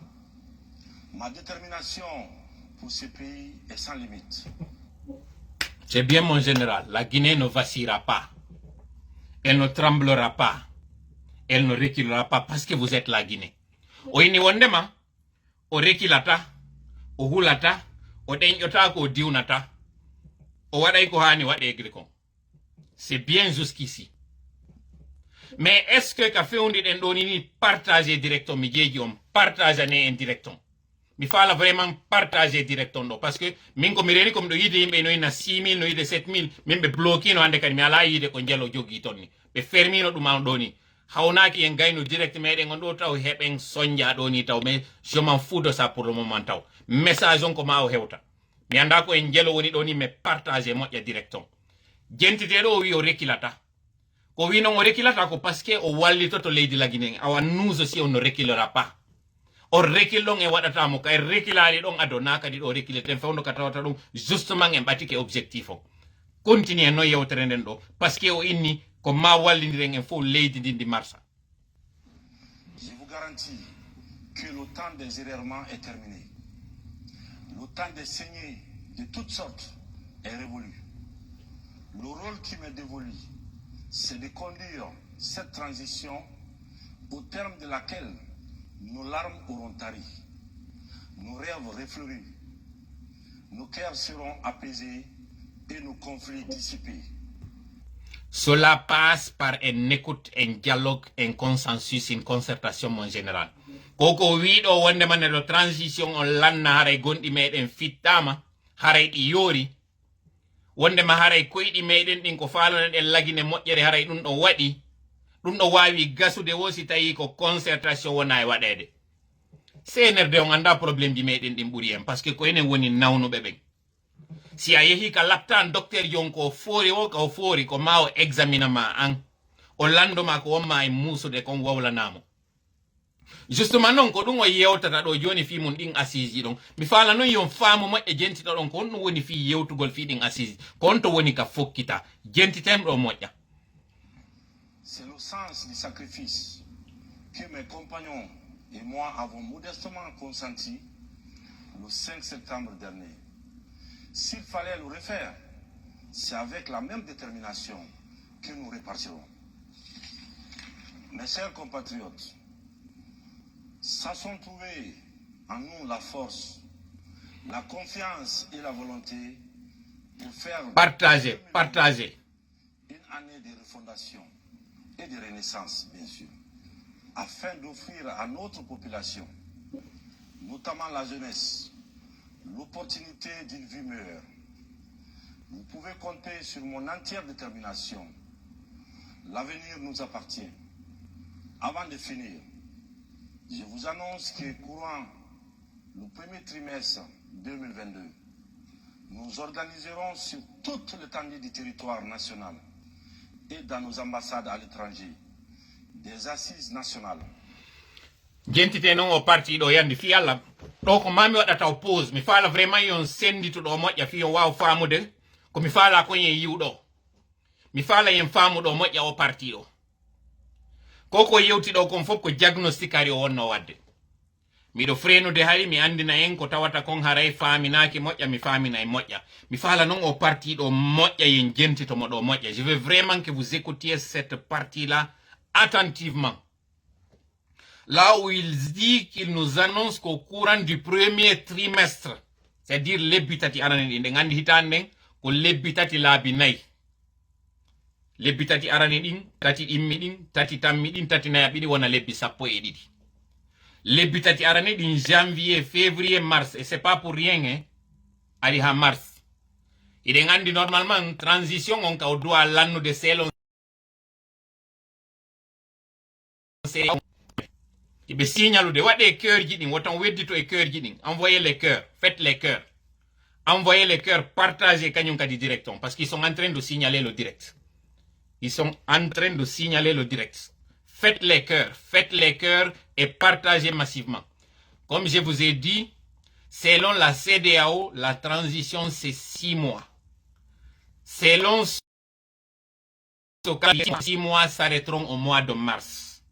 B: Ma détermination pour ce pays est sans limite.
A: C'est bien, mon général. La Guinée ne vacillera pas. Elle ne tremblera pas. Elle ne reculera pas parce que vous êtes la Guinée. O ini wondema, o rekilata, o hulata, o denyota ko diunata, o waday ko hani wade grikon. C'est bien jusqu'ici. Mais est-ce que ka feundi den doni ni partager directement mi jeji on partager ne indirectement. Mi fala vraiment partager directement parce que min ko mi reni comme do yide yimbe no ina 6000 no yide 7000 min be bloqué no ande kan mi ala yide ko jello jogi tonni be fermino dum an doni hawnaki en gayno direct meden on do taw heben sonja doni taw mais je m'en fous de ça pour le moment taw message on ko ma o hewta mi anda ko en jello woni doni me partager mo ya directement jentite do wi o rekilata ko wi non o rekilata ko parce que o wallito to leydi la Guinée awa nous aussi on ne reculera pas. O rekilon e waɗata mo kay rekilali ɗon adona kadi ɗo rekileten fewno ka tawata ɗum justement en ɓatike objectif o continue noon yewtere nden ɗo par ce que o inni ko ma wallidiren en fof leydi ndi ndi marsa.
B: Je vous garantis que le temps des errements est terminé. Le temps des saignées de toutes sortes est révolu. Le rôle qui m'est dévolu, c'est de conduire cette transition au terme de laquelle nos larmes auront tari, nos rêves refleuris, nos cœurs seront apaisés et nos conflits dissipés.
A: Cela passe par une écoute, un dialogue, un consensus, une concertation, mon général. Koko wiɗo wonde man de transition on lanna haray gonɗi meɗen fittama haray ɗi yoori wonde ma haray koyɗi meɗen ɗin ko falonen en lagine moƴƴere haray ɗum ɗo waɗi ɗum ɗo wawi gasude wo si tawi ko concertation wona e waɗede CNRD on anda probléme ji meɗen ɗin ɓuuri en par ce que ko enen woni nawnuɓe ɓen si a yehi ka laptan docteur jon ko foori o ka o foori ko ma o examina ma an o landoma ko wonma e musude kon wawlanamo justement non ko ɗum o yewtata ɗo joni fi mum ɗin assise ɗon mi faala noon yon faamu moƴƴe jentita ɗon ko honɗum woni fi yewtugol fi ɗin assise ko on to woni ka fokkita jentitem ɗo moƴƴa.
B: C'est le sens du sacrifice que mes compagnons et moi avons modestement consenti le 5 septembre dernier. S'il fallait le refaire, c'est avec la même détermination que nous repartirons. Mes chers compatriotes, sachons trouver en nous la force, la confiance et la volonté pour faire
A: Partagez.
B: Une année de refondation et de renaissance, bien sûr, afin d'offrir à notre population, notamment la jeunesse, l'opportunité d'une vie meilleure. Vous pouvez compter sur mon entière détermination. L'avenir nous appartient. Avant de finir, je vous annonce que courant le premier trimestre 2022, nous organiserons sur toute l'étendue du territoire national et dans nos ambassades à l'étranger des assises nationales.
A: Gentite non o parti ɗo yandi fi Allah ɗo ko mami waɗata o pause mi faala vraiment yon sendituɗo moƴƴa fi yon waw famude ko mi faala ko yen yiwɗo mi faala yen famuɗo moƴƴa o parti ɗo ko yewtiɗo kon fof ko diagnostic ari o wonno wadde miɗo frenude hari mi andina en ko tawata kon haray faminaki moƴƴa mi famina e moƴƴa mi faala non o parti ɗo moƴƴa yen jentitomo ɗo moƴƴa. Je veux vraiment que vous écoutiez cette partie là attentivement. Là où il dit qu'il nous annonce qu'au courant du premier trimestre, c'est-à-dire lebitati arane ɗi nde gandi hitande nden ko lebitati laabi nayyi lebitati arane ɗin tati ɗimmi ɗin tati tammi ɗin tati nayaɓi ɗi wona lebbi sappo e ɗiɗi lebitati arane ɗin janvier février mars et c'est pas pour rien hein ari ha mars iɗen andi normalement transition on ka o doit lannude selon ibe signalude waɗe cœur ji ɗin wotan weddito e cœur ji ɗin envoyez les cœurs, faites les cœurs, envoyez les cœurs, partagez kañum kadi directement parce qu'ils sont en train de signaler le direct, ils sont en train de signaler le direct. Faites les cœurs et partagez massivement. Comme je vous ai dit, selon la CEDEAO, la transition c'est 6 mois. Selon ce cas, 6 mois s'arrêteront au mois de mars.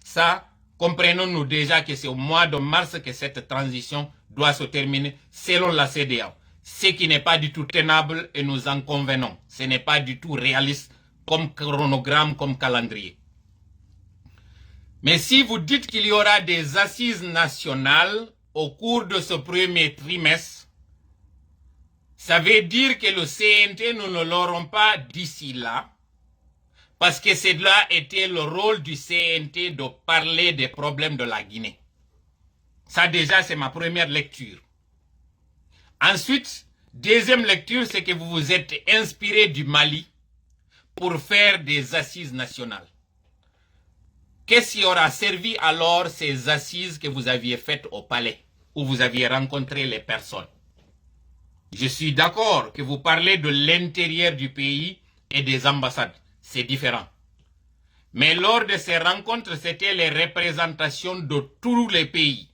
A: Ça, comprenons-nous déjà que c'est au mois de mars que cette transition doit se terminer selon la CEDEAO. Ce qui n'est pas du tout tenable et nous en convenons. Ce n'est pas du tout réaliste comme chronogramme, comme calendrier. Mais si vous dites qu'il y aura des assises nationales au cours de ce premier trimestre, ça veut dire que le CNT nous ne l'aurons pas d'ici là, parce que cela était le rôle du CNT de parler des problèmes de la Guinée. Ça déjà, c'est ma première lecture. Ensuite, deuxième lecture, c'est que vous vous êtes inspiré du Mali pour faire des assises nationales. Qu'est-ce qui aura servi alors ces assises que vous aviez faites au palais, où vous aviez rencontré les personnes? Je suis d'accord que vous parlez de l'intérieur du pays et des ambassades. C'est différent. Mais lors de ces rencontres, c'était les représentations de tous les pays,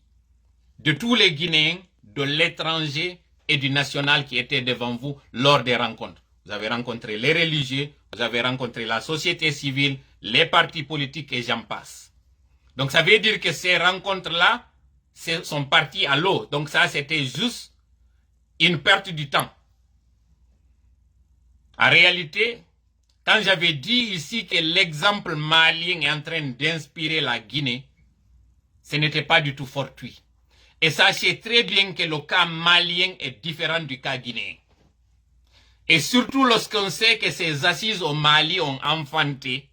A: de tous les Guinéens, de l'étranger et du national qui étaient devant vous lors des rencontres. Vous avez rencontré les religieux, vous avez rencontré la société civile, les partis politiques et j'en passe. Donc ça veut dire que ces rencontres-là sont parties à l'eau. Donc ça, c'était juste une perte du temps. En réalité, quand j'avais dit ici que l'exemple malien est en train d'inspirer la Guinée, ce n'était pas du tout fortuit. Et sachez très bien que le cas malien est différent du cas guinéen. Et surtout lorsqu'on sait que ces assises au Mali ont enfanté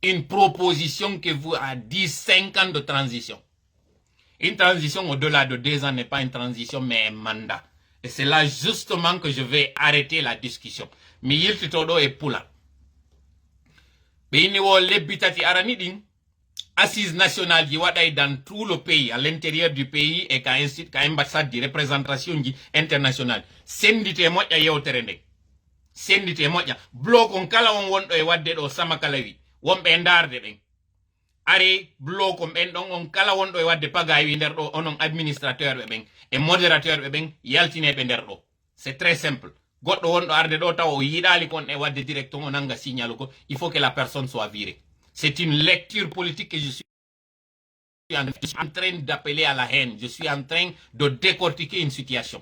A: une proposition que vous a dit 5 ans de transition. Une transition au-delà de 2 ans n'est pas une transition mais un mandat. Et c'est là justement que je vais arrêter la discussion. Mi yilti todo e pula. Bini wo lebitati aranidin assise nationale yi waɗay dans tout le pays, à l'intérieur du pays et ka ambassade de représentation internationale. Sendite moƴƴa yewtere nde. Sendite moƴƴa. Bloc on kala on wonɗo e wadde ɗo sama kala wi. Wonɓe ndarde ɓen. Are bloc on ɓen ɗon on kala wonɗo e wadde pagawi nder ɗo onon administrateur ɓe ɓen et modérateur ɓe ɓen yaltineɓe nder ɗo. C'est très simple. Goɗɗo wonɗo arde ɗo taw o yiɗali kon e wadde directement o nanga signal ko, il faut que la personne soit virée. C'est une lecture politique que je suis en train d'appeler à la haine. Je suis en train de décortiquer une situation.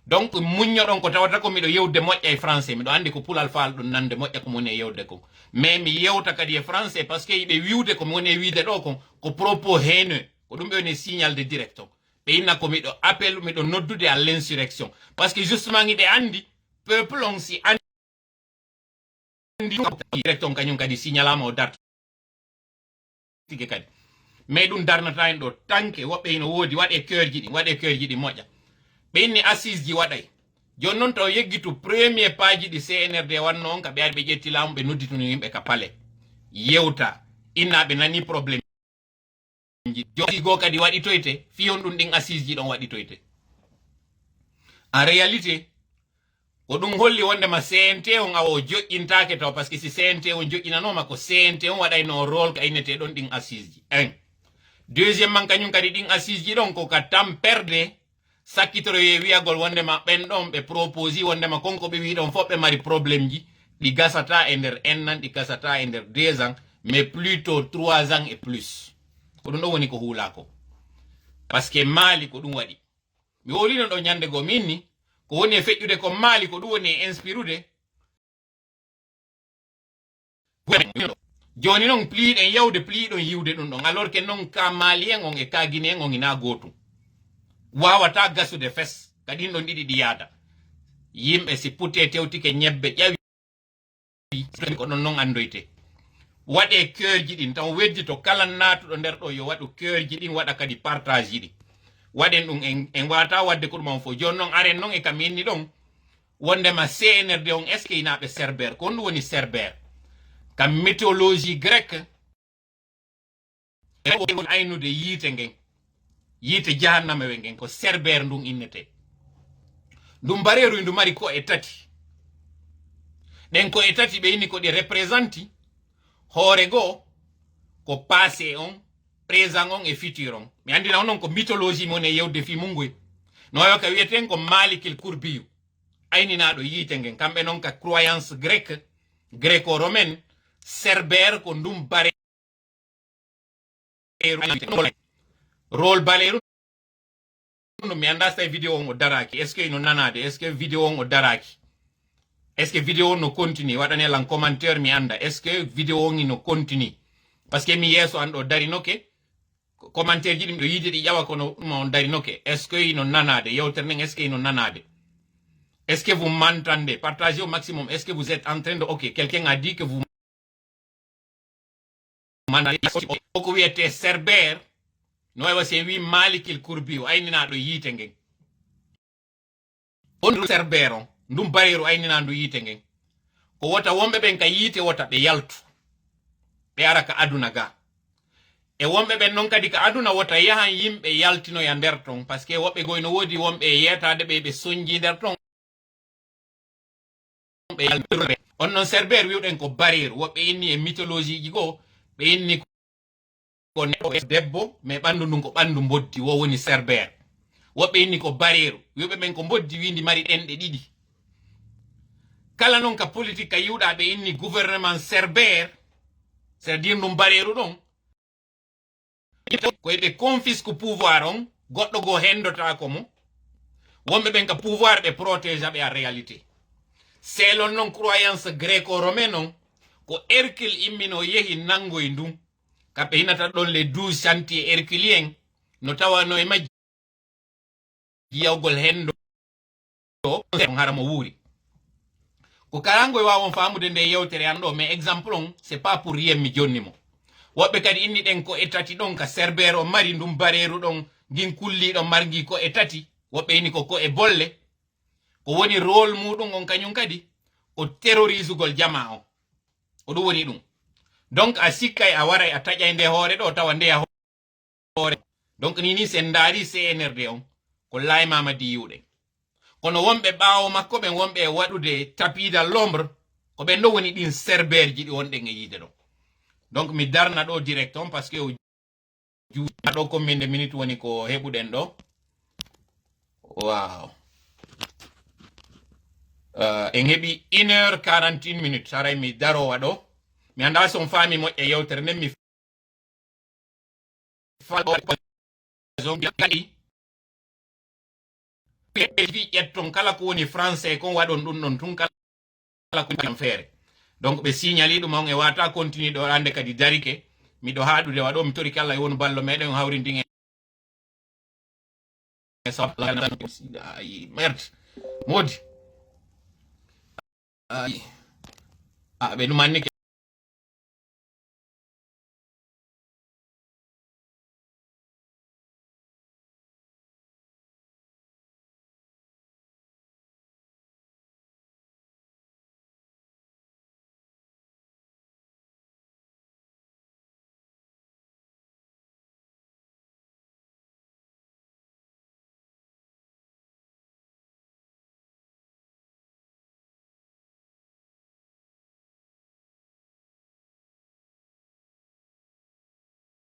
A: Donc, muññoɗon ko tawata ko miɗo yewde moƴƴa e français. Miɗo andi ko pulal faal ɗum nande moƴƴa ko moni e yewde kon. Mais mi yewta kadi e français parce que yiɓe wiwde ko moni e wiide ɗo kon ko propos haineux. Ko ɗum ɓe woni signal de direct o. Ɓe inna ko miɗo appel, miɗo noddude à l'insurrection. Parce que justement yiɓe andi, peuple on si andi direct on kañum kadi signalama o darta. Kadi. Mais ɗum darnata en ɗo tanke woɓɓe ino woodi waɗe cœur ji ɗi moƴƴa. Ɓe inni assise ji waɗay. Joni noon taw yeggitu premier page ɗi CNRD wanno on ka ɓe ari ɓe ƴetti laamu ɓe noddituno yimɓe ka pale. Yewta inna ɓe nani probléme ji. Joni go kadi waɗitoyte fiyon ɗum ɗin assise ji ɗon waɗitoyte. En réalité, ko ɗum holli wondema CNT on awo joƴƴintake taw par ce que si CNT on joƴƴinanoma ko CNT on waɗayno rôle ko aynete ɗon ɗin assise ji deuxième man kañum kadi ɗin assise ji ɗon ko ka tamperde sakkitoroye wiyagol wondema ɓen ɗon ɓe proposi wondema konko ɓe wi ɗon fof ɓe mari probléme ji ɗi gasata e nder ennan ɗi gasata e nder 2 ans mais plutôt 3 ans et plus ko ɗum ɗo woni ko huulako par ce que maali ko ɗum waɗi mi wolino ɗo ñande go minni ko woni e feƴƴude ko maali ko ɗum woni e inspirude joni noon pliiɗen yawde pliiɗon yiwde ɗum ɗon alors que noon ka maali en on e ka guine en on ina gootum wawata gasude fes kadi ɗon ɗiɗi ɗi yaada yimɓe si putte tewtike ñebbe ƴawi ko ɗon noon andoyte waɗe cœur ji ɗin taw weddi to kala natuɗo nder ɗo yo waɗu cœur ji ɗin waɗa kadi partage ji ɗi waɗen ɗum en wata wadde ko ɗum on fof joni noon aren noon e kam inni ɗon wondema CNRD on est ce que inaɓe cerbère ko ɗum woni cerbère kam mythologie grecque aynude yiite ngen yiite jahannama we ngen ko cerbère ndun innete ɗum mbareru ndu mari ko e tati ɗen ko e tati ɓe inni ko ɗi représenti hoore goo ko passé on présent on e futur on mi andina on noon ko mythologie mon e yewde fi mungoy no wayo ka wiyeten ko malikil courbiyu ayninaɗo yiite ngen kamɓe noon ka croyance grecque gréco romaine cerbère ko ndum bare rôle baleru no mi anda so vidéo on o daraki est ce que ino nanade est ce que vidéo on o daraki est ce que vidéo on no continue waɗane lan commentaire mi anda est ce que vidéo on ino continue parce que mi yeeso an ɗo darinoke commentaire ji ɗim ɗo yiide ɗi ƴawa kono ɗum on darinoke est ce que ino nanade yewtere nden est ce que ino nanade est ce que vous m'entendez partagez au maximum est ce que vous êtes en train de ok quelqu'un a dit que vous ko wiyete cerbère no wayi wasi wi malikil courbiyu ayninaɗo yiite ngen on cerbère on ndum bareru aynina ndu yiite ngen ko wota wonɓe ɓen ka yiite wota ɓe yaltu ɓe ara ka aduna ga e wonɓe ɓen noon kadi ka aduna wota yahan yimɓe yaltinoya nder ton par ce que woɓɓe goyno woodi wonɓe yetade ɓe ɓe soñji nder ton on noon cerbère wiwɗen ko bareru woɓɓe inni e mythologie ji goo ɓe inni ko debbo mais ɓandu ndun ko ɓandu mboddi wo woni cerbère woɓɓe inni ko bareru wiwɓe ɓen ko mboddi windi mari ɗenɗe ɗiɗi kala noon ka politique ka yiwɗa ɓe inni gouvernement cerbère c'est à dire ndum bareru ɗon koyeɓe confisque pouvoir on goɗɗo goo hendotako mo wonɓe ɓen ka pouvoir ɓe protégea ɓe en réalité selon noon croyance gréco romaine on ko Hercule immino yehi nangoy ndun kamɓe hinata ɗon les 12 chantier herculien no tawano e majji yawgol hendo haramo wuuri ko karangoy wawon famude nde yewtere an ɗo mais exemple on c'est pas pour rien mi jonni mo woɓɓe kadi inni ɗen ko e tati ɗon ka cerbère o mari ndum bareru ɗon ngin kulliɗon margi ko e tati woɓɓe inni ko e bolle ko woni rôle muɗum on kañum kadi ko terrorisugol jama o ko ɗum woni ɗum donc a sikkay a waray a taƴay nde hoore ɗo tawa ndeya hoore donc nini sen daari CNRD on ko laymama di yiwɗe kono wonɓe ɓaawo makko ɓen wonɓe e waɗude tapida l'ombre ko ɓen ɗo woni ɗin cerbère ji ɗi wonɗen e yiide ɗo donc mi darna ɗo direct on par ce que o juuɗa ɗo combien de minutes woni ko heɓuɗen ɗo wow en heɓi 1h41 minutes haray mi darowa ɗo mi anda son faami moƴƴe yewtere nden mi fi ƴetton kala ko woni français kon waɗon ɗum ɗon tun kala ko jam feere donc ɓe signali ɗum on e wata continue ɗo ande kadi darike miɗo haɗude waɗo mi tori kala e woni ballo meɗen hawrindin merde modi ɓe ɗum anni